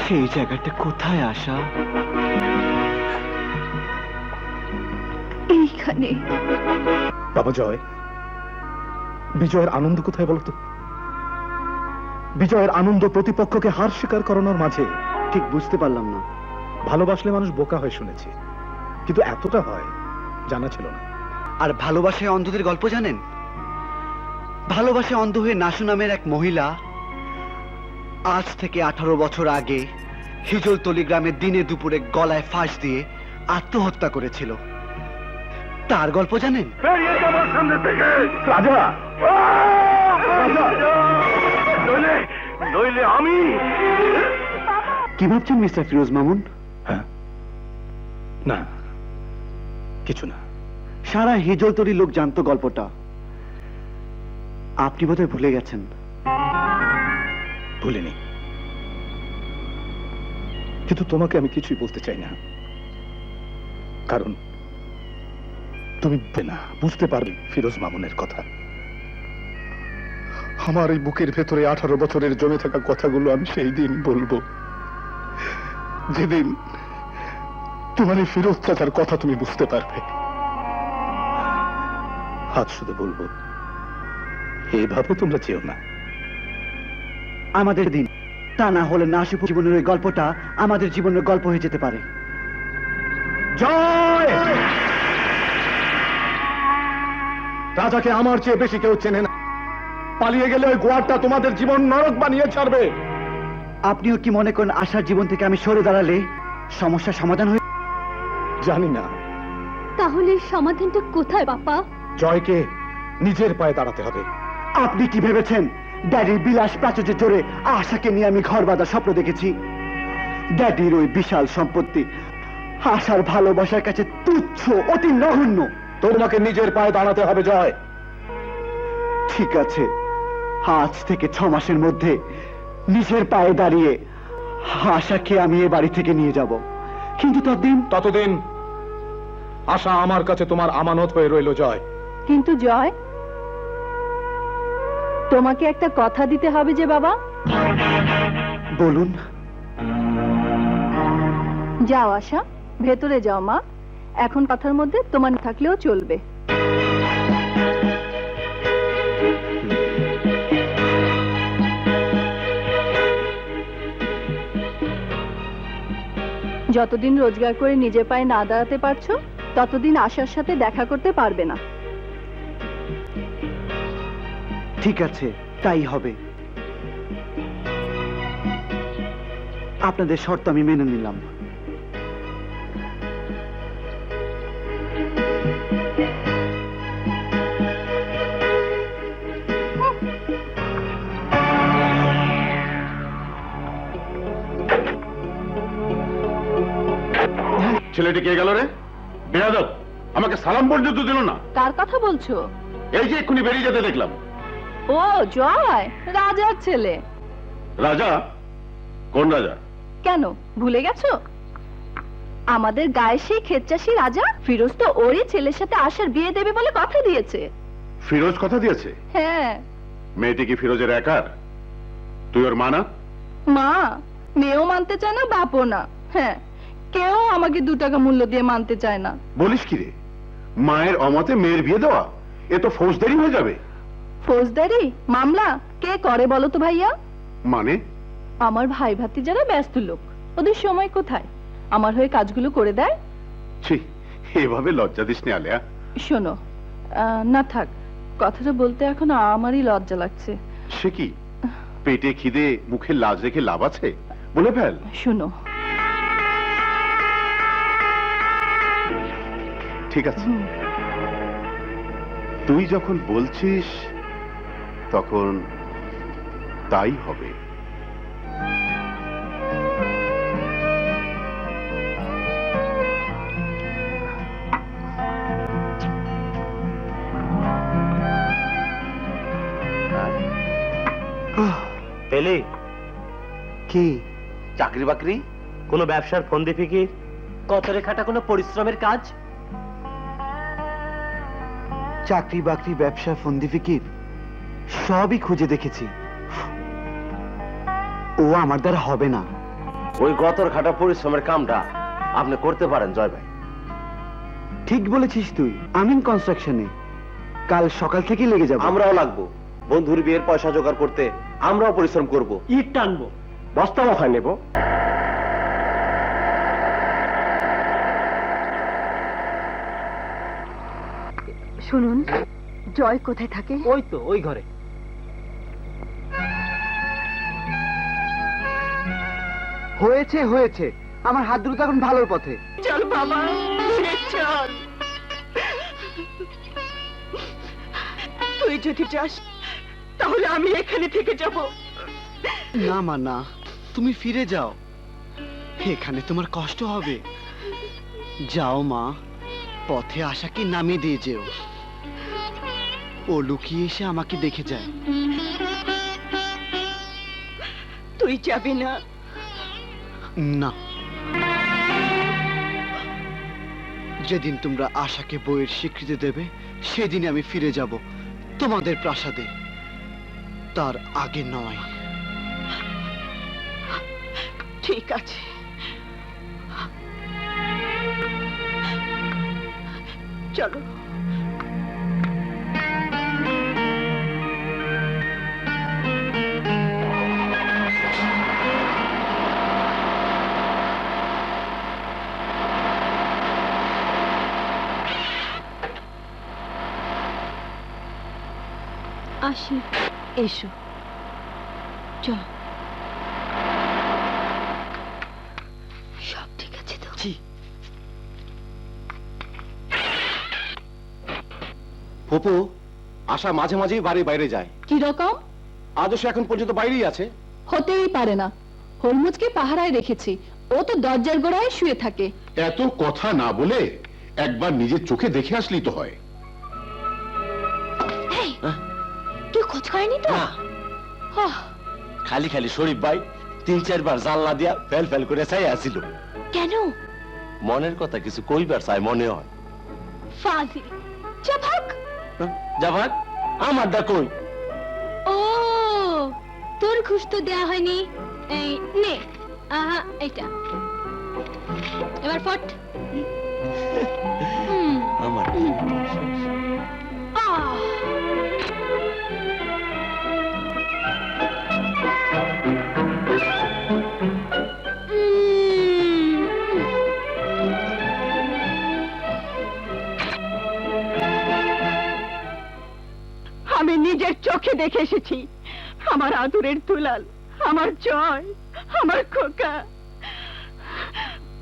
Speaker 4: সেই জায়গাটা কোথায় আশা?
Speaker 5: এইখানে।
Speaker 7: বাবা জয়, বিজয়ের আনন্দ কোথায় বলতো? বিজয়ের আনন্দ প্রতিপক্ষকে হার স্বীকার করানোর মাঝে।
Speaker 4: ঠিক বুঝতে পারলাম না।
Speaker 7: ভালোবাসলে মানুষ বোকা হয় শুনেছি, কিন্তু এতটা হয় জানা ছিল না।
Speaker 4: আর ভালোবাসায় অন্ধদের গল্প জানেন? ভালোবাসায় অন্ধ হয়ে নাসু নামের এক মহিলা আজ থেকে 18 বছর আগে হিজলতলি গ্রামে দিনে দুপুরে গলায় ফাঁস দিয়ে আত্মহত্যা করেছিল। তার গল্প জানেন?
Speaker 2: রাজা, নইলে আমি।
Speaker 4: কি ভাবছেন মিস্টার ফিরোজ মামুন?
Speaker 7: হ্যাঁ, না কিছু না।
Speaker 4: সারা হিজলতলি লোক জানতো গল্পটা। আপনি বোধহয় ভুলে গেছেন।
Speaker 7: ভুলিনি, কিন্তু তোমাকে আমি কিছুই বলতে চাই না, কারণ তুমি বুঝতে পারবে ফিরোজ মামুনের কথা। আমার এই বুকের ভেতরে 18 বছরের জমে থাকা কথাগুলো আমি সেই দিন বলবো যেদিন তোমার এই ফিরোজ চাচার কথা তুমি বুঝতে পারবে। আজ শুধু বলবো, এইভাবে তোমরা চেও না।
Speaker 4: আমাদের দিন, তা না হলে নাসিফ জীবনের ওই গল্পটা আমাদের জীবনের গল্প হয়ে যেতে পারে।
Speaker 7: জয়! রাজাকে আমার চেয়ে বেশি কেউ চেনে না। পালিয়ে গেলে ওই গোয়ারটা তোমাদের জীবন নরক বানিয়ে ছাড়বে।
Speaker 4: আপনিও কি মনে করেন আশার জীবন থেকে আমি সরে দাঁড়ালে সমস্যার সমাধান হয়ে?
Speaker 7: জানি না।
Speaker 5: তাহলে সমাধানটা কোথায় বাবা?
Speaker 7: জয়কে নিজের পায়ে দাঁড়াতে হবে।
Speaker 4: আপনি কি ভেবেছেন ড্যাডির বিলাস প্রাচুর্যের জোরে আশাকে নিয়ে আমি ঘর বাঁধার স্বপ্ন দেখেছি? ড্যাডির ওই বিশাল সম্পত্তি আশার ভালোবাসার কাছে তুচ্ছ, অতি নগণ্য।
Speaker 7: তোমাকে নিজের পায়ে দাঁড়াতে হবে জয়।
Speaker 4: ঠিক আছে, আজ থেকে 6 মাসের মধ্যে নিজের পায়ে দাঁড়িয়ে আশাকে আমি এ বাড়ি থেকে নিয়ে যাব। কিন্তু
Speaker 7: ততদিন আশা আমার কাছে তোমার আমানত হয়ে রইল জয়।
Speaker 3: কিন্তু জয়, তোমাকে একটা কথা দিতে হবে যে বাবা।
Speaker 4: বলুন।
Speaker 3: যাও আশা, ভেতরে যাও মা। এখন কথার মধ্যে তোমার না থাকলেও চলবে। যতদিন রোজগার করে নিজের পায়ে না দাঁড়াতে পারছো, ততদিন আশার সাথে দেখা করতে পারবে না।
Speaker 4: ঠিক আছে, তাই হবে। আপনাদের শর্ত আমি মেনে নিলাম।
Speaker 1: ছেলেটি কে গেল রে? বেয়াদব, আমাকে সালাম পর্যন্ত দিল না।
Speaker 3: কার কথা বলছো?
Speaker 1: এই যে এক্ষুনি বেরিয়ে যেতে দেখলাম।
Speaker 3: ও জয়, রাজার ছেলে।
Speaker 1: রাজা? কোন রাজা?
Speaker 3: কেন ভুলে গেছো? আমাদের গায়ে সেই ক্ষেতচাষী রাজা ফিরোজ তো ওরই ছেলের সাথে আশার বিয়ে দেবে বলে কথা দিয়েছে।
Speaker 1: ফিরোজ কথা দিয়েছে?
Speaker 3: হ্যাঁ।
Speaker 1: মেয়েটি কি ফিরোজের একার? তুই ওর মা না?
Speaker 3: মা? মেয়েও মানতে চায় না, বাপও না। হ্যাঁ, কেউ আমাকে 2 টাকা মূল্য দিয়ে মানতে চায় না।
Speaker 1: বলিস কি রে? মায়ের অমতে মেয়ের বিয়ে দেওয়া, এ তো ফৌজদারি হয়ে যাবে।
Speaker 3: ফৌজদারি মামলা কে করে বলো তো ভাইয়া?
Speaker 1: মানে?
Speaker 3: আমার ভাই ভাতি যারা ব্যস্ত লোক, ওদের সময় কোথায় আমার হয়ে কাজগুলো করে দেয়।
Speaker 1: ছি, এভাবে লজ্জা দিস নি আলেয়া।
Speaker 3: শোনো, না থাক, কথাটা বলতে এখন আমারই লজ্জা লাগছে।
Speaker 1: সে কি, পেটে খিদে মুখে লাজ রেখে লাভ আছে? বলে ফেল।
Speaker 3: শোনো।
Speaker 1: ঠিক আছে, তুই যখন বলছিস তখন তাই হবে।
Speaker 8: পেলে
Speaker 4: কি?
Speaker 8: চাকরি বাকরি, কোনো ব্যবসার ফন্দি ফিকির, কতরে খাটা কোনো পরিশ্রমের কাজ?
Speaker 4: চাকরি বাকরি, ব্যবসা, ফন্দি ফিকির সবই খুঁজে দেখেছি। ও আমার দ্বারা হবে না।
Speaker 8: ওই গতর খাটা পরিশ্রমের কামটা আপনি করতে পারেন জয় ভাই।
Speaker 4: ঠিক বলেছিস তুই। আমিন কনস্ট্রাকশনে কাল সকাল থেকে লেগে যাব।
Speaker 8: আমরাও লাগবো। বন্ধুর বিয়ের পয়সা জোগাড় করতে আমরাও পরিশ্রম করব। ইট টানবো, বস্তা মাথায় নেব।
Speaker 3: শুনুন, জয় কোথায় থাকে?
Speaker 8: ওই তো ওই ঘরে।
Speaker 4: হয়েছে হয়েছে, আমার হাত দুটো এখন ভালোর পথে।
Speaker 3: চল বাবা, চল। তুই যদি চাস তাহলে আমি এখানে থেকে যাব।
Speaker 4: না মা না, তুমি ফিরে যাও। এখানে তোমার কষ্ট হবে। যাও মা, পথে আশাকে নামিয়ে দিয়ে যেও। ও লুকিয়ে এসে আমাকে দেখে যায়।
Speaker 3: তুই যাবি না?
Speaker 4: না, যেদিন তোমরা আশাকে বইয়ের স্বীকৃতি দেবে সেদিন আমি ফিরে যাব তোমাদের প্রাসাদে, তার আগে নয়।
Speaker 3: ঠিক আছে, চলো।
Speaker 5: আসি।
Speaker 3: এসো, চলো।
Speaker 5: সব ঠিক আছে তো?
Speaker 4: জি।
Speaker 7: ফুপু, আশা মাঝে মাঝেই বাড়ির বাইরে যায়।
Speaker 9: কি রকম?
Speaker 7: আজও সে এখন পর্যন্ত বাইরেই আছে।
Speaker 9: হতেই পারে না, হরমুজকে পাহারায় রেখেছি, ও তো দরজার গোড়ায় শুয়ে থাকে।
Speaker 1: এত কথা না বলে একবার নিজের চোখে দেখে আসলেই তো হয়।
Speaker 5: কেউ খোঁজ করেনি তো?
Speaker 8: খালি খালি শরীফ ভাই 3-4 বার জানলা দিয়া ফেল ফেল করে চাই আসিল।
Speaker 5: কেন?
Speaker 8: মনের কথা কিছু কইবার চাই মনে হয়।
Speaker 5: ফাজিল, যা ভাগ।
Speaker 8: যাবাক, আমারটা কই?
Speaker 5: ও, তোর ঘুষ তো দেয়া হয়নি। এই নে, আহা, এটা এবার ফট।
Speaker 8: আমার
Speaker 5: আহ,
Speaker 3: আমি নিজের চোখে দেখে এসেছি আমার আদরের দুলাল, আমার জয়, আমার খোকা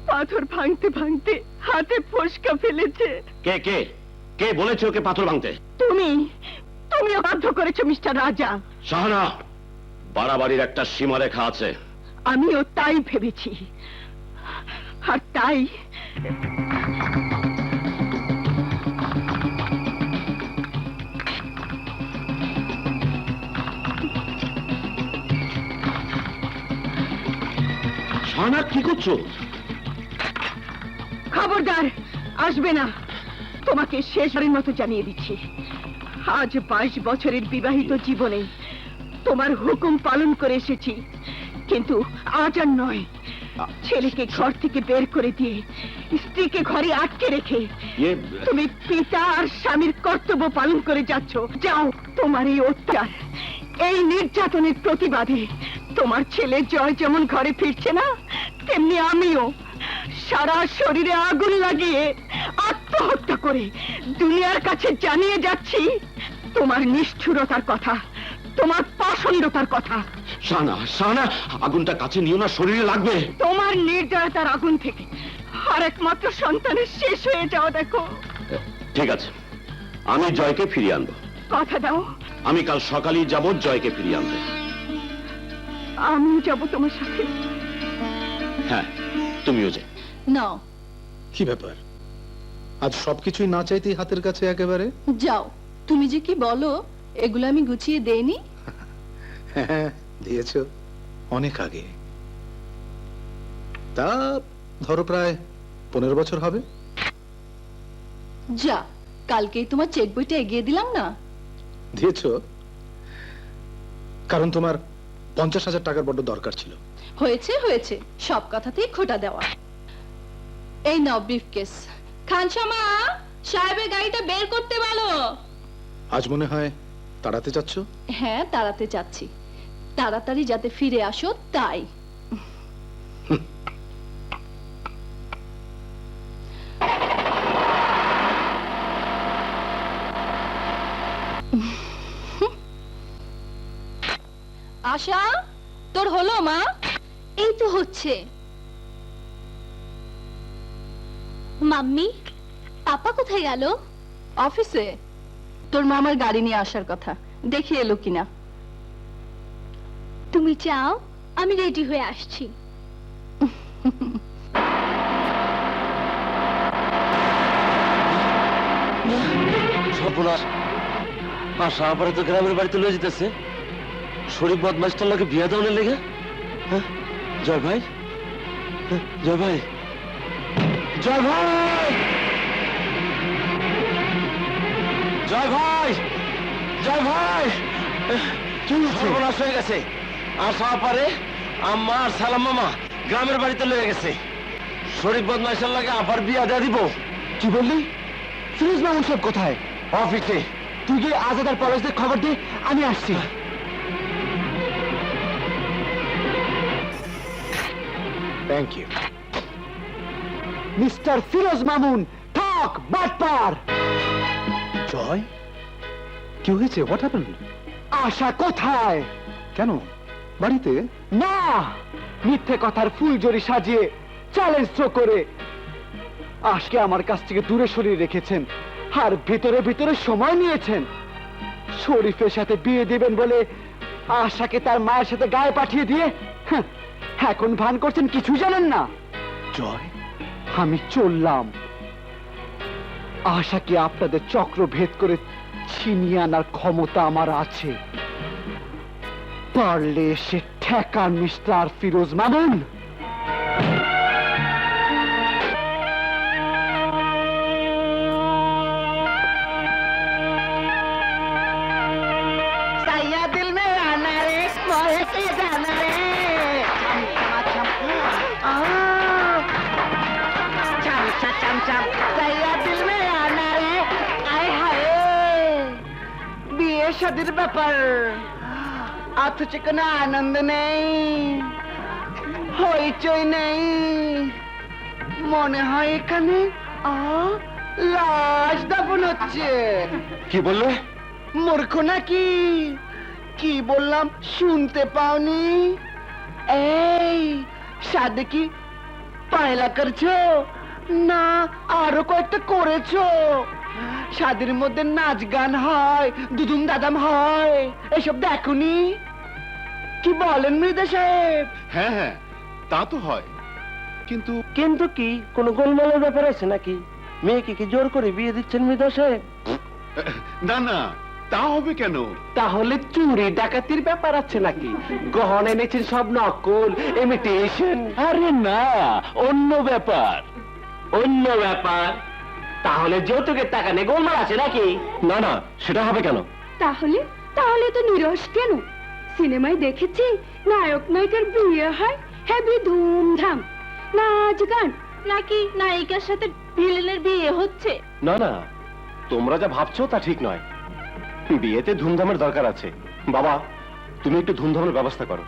Speaker 3: পাথর ভাঙতে ভাঙতে হাতে ফোসকা ফেলেছে।
Speaker 2: কে কে কে বলেছে ওকে পাথর ভাঙতে?
Speaker 3: তুমিও বাধ্য করেছো মিস্টার রাজা।
Speaker 2: শাহানা, বাড়াবাড়ির একটা সীমারেখা আছে।
Speaker 3: আমিও তাই ভেবেছি, আর তাই
Speaker 2: শাহানা, কি করছো?
Speaker 3: খবরদার আসবে না। তোমাকে শেষবারের মতো জানিয়ে দিচ্ছি, আজ 22 বছরের বিবাহিত জীবনে তোমার হুকুম পালন করে এসেছি, কিন্তু আজ আর নয়। ছেলেকে ঘর থেকে বের করে দিয়ে স্ত্রীকে ঘরে আটকে রেখে তুমি পিতা আর স্বামীর কর্তব্য পালন করে যাচ্ছ। যাও, তোমার এই অত্যাচার, এই নির্যাতনের প্রতিবাদে তোমার ছেলে জয় যেমন ঘরে ফিরছে না, তেমনি আমিও সারা শরীরে আগুন লাগিয়ে আত্মহত্যা করে দুনিয়ার কাছে জানিয়ে যাচ্ছি তোমার নিষ্ঠুরতার কথা, তোমার পাষণ্ডতার কথা।
Speaker 2: শাহানা, শাহানা, আগুনটা কাছে নিও না, শরীরে লাগবে।
Speaker 3: তোমার নির্দয়তার আগুন থেকে আর একমাত্র সন্তানের শেষ হয়ে যাওয়া দেখো।
Speaker 2: ঠিক আছে, আমি জয়কে ফিরিয়ে আনবো।
Speaker 3: কথা দাও।
Speaker 2: আমি কাল সকালেই যাব জয়কে ফিরিয়ে আনতে।
Speaker 3: আমিও যাবো তোমার সাথে।
Speaker 2: হ্যাঁ, তুমিও যে।
Speaker 9: নাও।
Speaker 7: কি ব্যাপার, আজ সবকিছুই না চাইতেই হাতের কাছে একেবারে?
Speaker 9: যাও, তুমি যে কি বলো, এগুলো আমি গুছিয়ে দেইনি।
Speaker 7: হ্যাঁ, দিয়েছো অনেক আগে। তা ধরো প্রায় 15 বছর হবে।
Speaker 9: যা, কালকেই তোমার চেক বইটা এগিয়ে দিলাম না।
Speaker 7: দিয়েছো কারণ তোমার 50,000 টাকার বড্ড দরকার ছিল।
Speaker 9: হয়েছে হয়েছে, সব কথাতেই খোটা দেওয়া। এই নাও ব্রিফকেস। খানসামা, সাহেবের গাড়িটা বের করতে বলো।
Speaker 7: আজ মনে হয় তাড়াতে যাচ্ছ?
Speaker 9: হ্যাঁ, তাড়াতে যাচ্ছি, তাড়াতাড়ি যাতে ফিরে আসো তাই। আশা, তোর হলো মা?
Speaker 5: এই তো হচ্ছে। মাম্মি, পাপা কোথায় গেল?
Speaker 9: অফিসে। তোর মামার গাড়ি নিয়ে আসার কথা, দেখি এলো কিনা।
Speaker 5: তুমি চাও, আমি রেডি হয়ে আসছি।
Speaker 8: সর্বনাশ, আশা আবার তো গ্রামের বাড়িতে লয়ে যেতেছে। শরীফ বদমাইশটার লাগে বিয়া দেওয়ার লেগে। হ্যাঁ, জয় ভাই, জয় ভাই, জয় ভাই, জয় ভাই, জয় ভাই,
Speaker 7: কি
Speaker 8: সর্বনাশ হয়ে গেছে। আশা পারে আম্মা আর সালাম মামা গ্রামের বাড়িতে লয়ে গেছে। শরীফ বদমাইশের লাগে আবার বিয়া দেয়া দিব।
Speaker 4: কি বললি? ফিরোজ মামুন সাহেব কোথায়?
Speaker 8: অফিসে।
Speaker 4: তুই গিয়ে আজাদ আর পলাশদের খবর দে, আমি আসছি।
Speaker 7: Thank you.
Speaker 4: Mister Firoz Mamun, ঠক বাটপার।
Speaker 7: জয়, কি হয়েছে? What happened?
Speaker 4: আশা কোথায়?
Speaker 7: কেন বাড়িতে?
Speaker 4: না, মিথ্যে কথার ফুলজড়ি সাজিয়ে চ্যালেঞ্জ থ্রো করে আজকে আমার কাছ থেকে দূরে সরিয়ে রেখেছেন, আর ভিতরে ভিতরে সময় নিয়েছেন। শরীফের সাথে বিয়ে দিবেন বলে আশাকে তার মায়ের সাথে গায়ে পাঠিয়ে দিয়ে এখন ভান করছেন কিছু জানেন না।
Speaker 7: জয়,
Speaker 4: আমি চললাম। আশাকে আপনাদের চক্র ভেদ করে ছিনিয়ে আনার ক্ষমতা আমার আছে। পারলে সে ঠেকান মিস্টার ফিরোজ মামুন।
Speaker 10: दिल में आना रे मोहे से जाना रे चम चम चम चम सैया दिल में आना रे आए हाय বিয়ে শাদীর ব্যাপার অথচ কোনো আনন্দ নেই, হইচই নেই। মনে হয় এখানে লাশ দাফন হচ্ছে।
Speaker 8: কি বললে?
Speaker 10: মূর্খ নাকি? কি বললাম শুনতে পাওনি? এই শাদী কি পয়লা করছো না আরো কয়েকটা করেছো? শাদীর মধ্যে নাচ গান হয়, দুদুম দাদাম হয়, এসব দেখোনি? কি বলেন মৃদা সাহেব?
Speaker 1: হ্যাঁ হ্যাঁ, তা তো হয়, কিন্তু
Speaker 8: কিন্তু কি কোনো গোলমালের ব্যাপার আছে নাকি? মেয়েকে কি জোর করে বিয়ে দিচ্ছেন মৃদা সাহেব?
Speaker 1: না না, তা হবে কেন?
Speaker 8: তাহলে চুরি ডাকাতির ব্যাপার আছে নাকি? গহনা এনেছেন সব নকল, ইমিটেশন? আরে না, অন্য ব্যাপার। অন্য ব্যাপার? তাহলে যৌতুকের টাকা নিয়ে গোলমাল আছে নাকি? না না, সেটা হবে কেন?
Speaker 5: তাহলে তাহলে তো নিরস কেন? সিনেমায় দেখেছি নায়ক নায়িকার বিয়ে হয় হেবি ধুমধাম, নাচ গান, নাকি নায়িকার সাথে ভিলেনের বিয়ে হচ্ছে?
Speaker 8: না না, তোমরা যা ভাবছো তা ঠিক নয়। বিয়েতে ধুমধামের দরকার আছে। বাবা, তুমি একটু ধুমধামের ব্যবস্থা করো।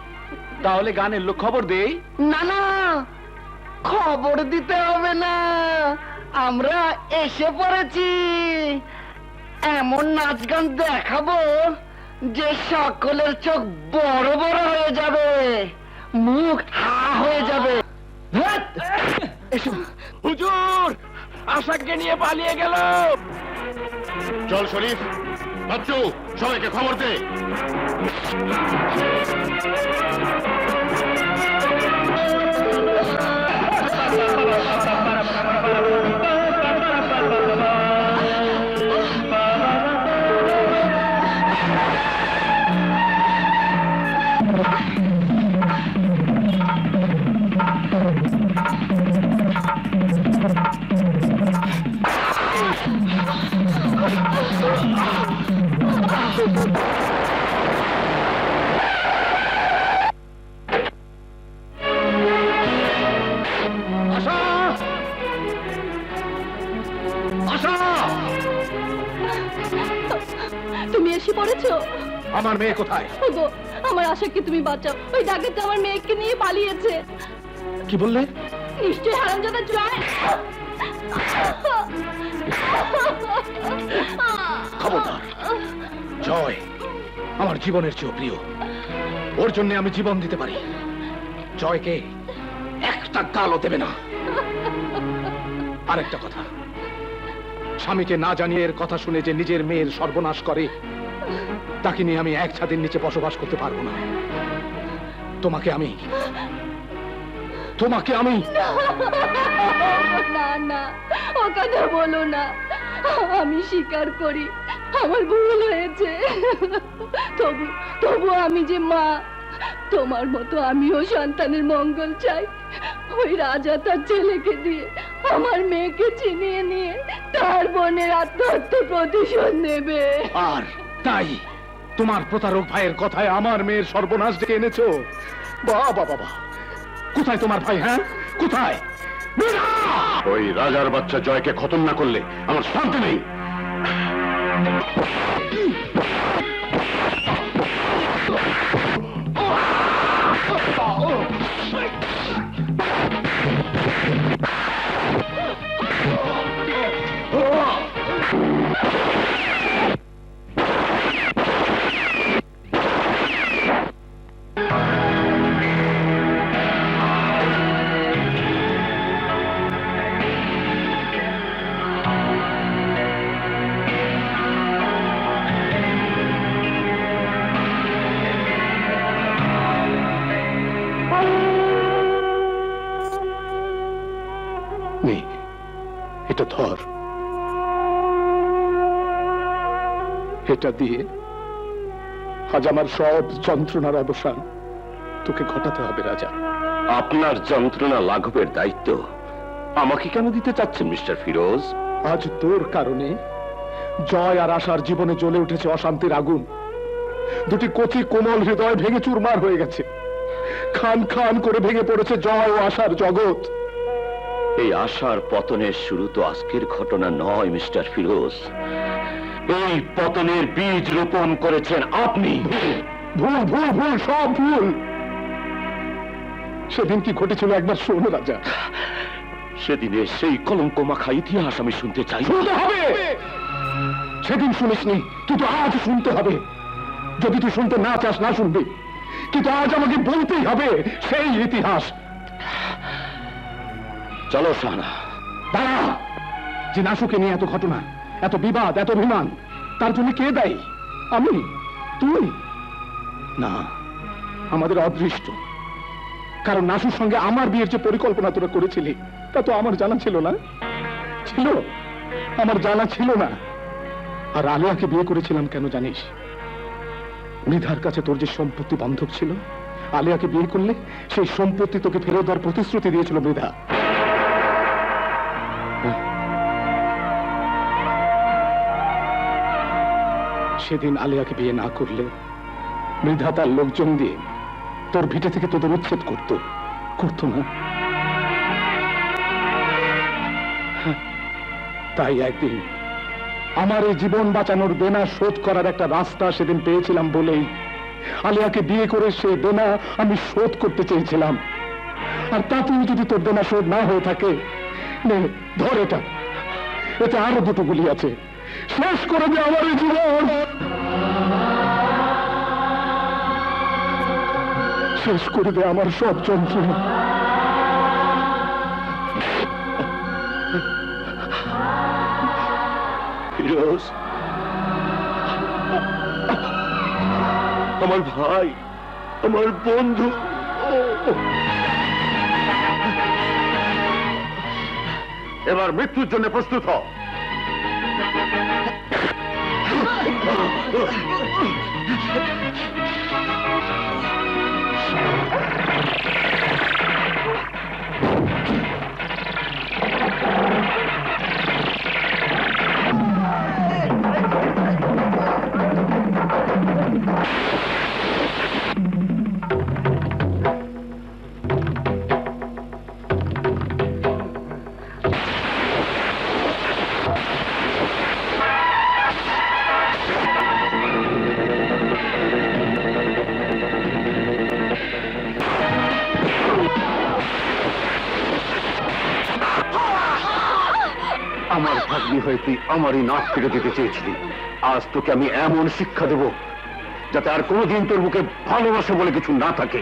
Speaker 8: তাহলে গানের লোক খবর দেই?
Speaker 10: না না, খবর দিতে হবে না, আমরা এসে পড়েছি। এমন নাচ গান দেখাবো যে সকলের চোখ বড় বড় হয়ে যাবে, মুখ হা হয়ে যাবে।
Speaker 6: হুজুর, আশাকে নিয়ে পালিয়ে গেল।
Speaker 1: চল শরীফ, বাচ্চু, সবাইকে খবর দে।
Speaker 9: তুমি এসে পড়েছো?
Speaker 7: আমার মেয়ে কোথায়?
Speaker 9: ওগো, আমার আশাকে তুমি বাঁচাও, ওই ডাকাত আমার মেয়েকে নিয়ে পালিয়েছে।
Speaker 7: কি বললে?
Speaker 9: নিশ্চয়ই হারামজাদা জয়।
Speaker 7: খবরদার, জয় আমার জীবনের চেয়েও প্রিয়, ওর জন্য আমি জীবন দিতে পারি। জয়কে একটা গালও দেবে না। আরেকটা কথা, স্বামীকে না জানিয়ে এর কথা শুনে যে নিজের মেয়ের সর্বনাশ করে, তাকে নিয়ে আমি এক ছাদের নিচে বসবাস করতে পারবো না। তোমাকে আমি
Speaker 9: না না, ও কথা বলো না। আমি স্বীকার করি আমার ভুল হয়েছে, তবু তবু আমি যে মা, তোমার মতো আমিও সন্তানের মঙ্গল চাই। ওই রাজা তার ছেলেকে দিয়ে আমার মেয়েকে চিনিয়ে নিয়ে তার বোনের আত্মহত্যা প্রতিশোধ নেবে।
Speaker 7: আর তাই তোমার প্রতারক ভাইয়ের কথায় আমার মেয়ের সর্বনাশ ডেকে এনেছো? বাবা বাবা, কোথায় তোমার ভাই? হ্যাঁ, কোথায়?
Speaker 1: ওই রাজার বাচ্চা জয়কে খতম না করলে আমার শান্তি নেই।
Speaker 7: নে, এটা ধর। এটা দিয়ে আজ আমার সব যন্ত্রণার অবসান তোকে ঘটাতে হবে রাজা।
Speaker 2: আপনার যন্ত্রণা লাঘবের দায়িত্ব আমাকে কেন দিতে চাচ্ছেন মিস্টার ফিরোজ?
Speaker 7: আজ তোর কারণে জয় আর আশার জীবনে জ্বলে উঠেছে অশান্তির আগুন। দুটি কচি কোমল হৃদয় ভেঙে চুরমার হয়ে গেছে। খান খান করে ভেঙে পড়েছে জয় ও আশার জগৎ।
Speaker 2: এই আশার পতনের শুরু তো আজকের ঘটনা নয় মিস্টার ফিরোজ। এই পতনের বীজ রোপণ করেছেন আপনি।
Speaker 7: ভুল ভুল ভুল, সব ভুল। সেদিন কি ঘটেছিল একবার শোনো রাজা।
Speaker 2: সেদিনের সেই কলঙ্ক মাখা ইতিহাস আমি শুনতে চাই।
Speaker 7: শুনতে হবে। সেদিন শুনিসনি, তুই তো আজ শুনতে হবে। যদি তুই শুনতে না চাস না শুনবি, কিন্তু আজ আমাকে বলতেই হবে সেই ইতিহাস।
Speaker 2: চলো শাহানা।
Speaker 7: দাঁড়া। যে নাশুকে নিয়ে এত ঘটনা, এত বিবাদ, এত অভিমান, তার জন্য কে দায়ী? আমি? তুই? না, আমাদের অদৃষ্ট। কারণ নাশুর সঙ্গে আমার বিয়ের যে পরিকল্পনা তোরা করেছিলি তা তো আমার জানা ছিল না। ছিল? আমার জানা ছিল না। আর আলিয়াকে বিয়ে করেছিলাম কেন জানিস? মৃধার কাছে তোর যে সম্পত্তি বন্ধক ছিল, আলিয়াকে বিয়ে করলে সেই সম্পত্তি তোকে ফেরত দেওয়ার প্রতিশ্রুতি দিয়েছিল মৃধা। সেদিন আলিয়াকে বিয়ে না করলে মৃধা তার লোকজন দিয়ে তোর ভিটে থেকে তোদের উচ্ছেদ করতো না? তাই একদিন আমার এই জীবন বাঁচানোর দেনা শোধ করার একটা রাস্তা সেদিন পেয়েছিলাম বলেই আলিয়াকে বিয়ে করে সেই দেনা আমি শোধ করতে চেয়েছিলাম। আর তাতেও যদি তোর দেনা শোধ না হয়ে থাকে, নে ধর এটা। এতে আরো দুটো গুলি আছে। শেষ করে দে আমার এই জীবন, শেষ করে দে আমার সব যন্ত্রণা।
Speaker 2: ফিরোজ, আমার ভাই, আমার বন্ধু।
Speaker 1: এবার মৃত্যুর জন্য প্রস্তুত হ। আমার ভাগ্নি হয়ে তুই আমারই নাক কেটে দিতে চেয়েছিলি। আজ তোকে আমি এমন শিক্ষা দেব যাতে আর কোনোদিন তোর মুখে ভালোবাসা বলে কিছু না থাকে।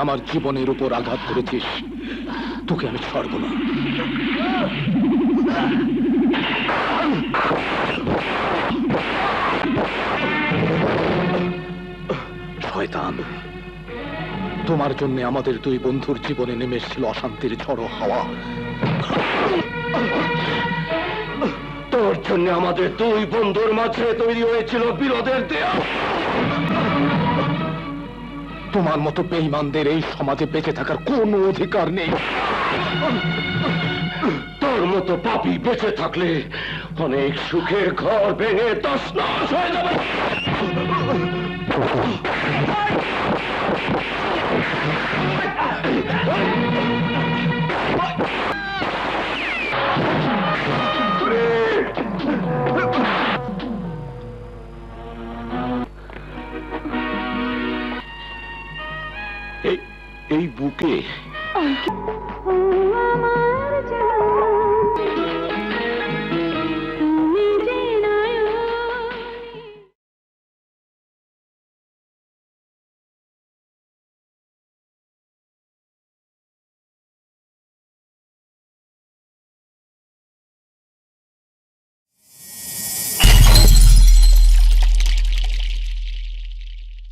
Speaker 7: আমার জীবনের উপর আঘাত করেছিস, তোকে আমি ছাড়ব না। শয়তান, তোমার জন্য আমাদের দুই বন্ধুর জীবনে নেমে এসেছিল অশান্তির ঝড়ো হাওয়া।
Speaker 6: তোর জন্য আমাদের দুই বন্ধুর মাঝে তৈরি হয়েছিল বিরোধের দেয়াল।
Speaker 7: তোমার মতো বেঈমানদের এই সমাজে বেঁচে থাকার কোনো অধিকার নেই।
Speaker 6: তোর মতো পাপী বেঁচে থাকলে অনেক সুখের ঘর ভেঙে তছনছ হয়ে যাবে। এই বুকে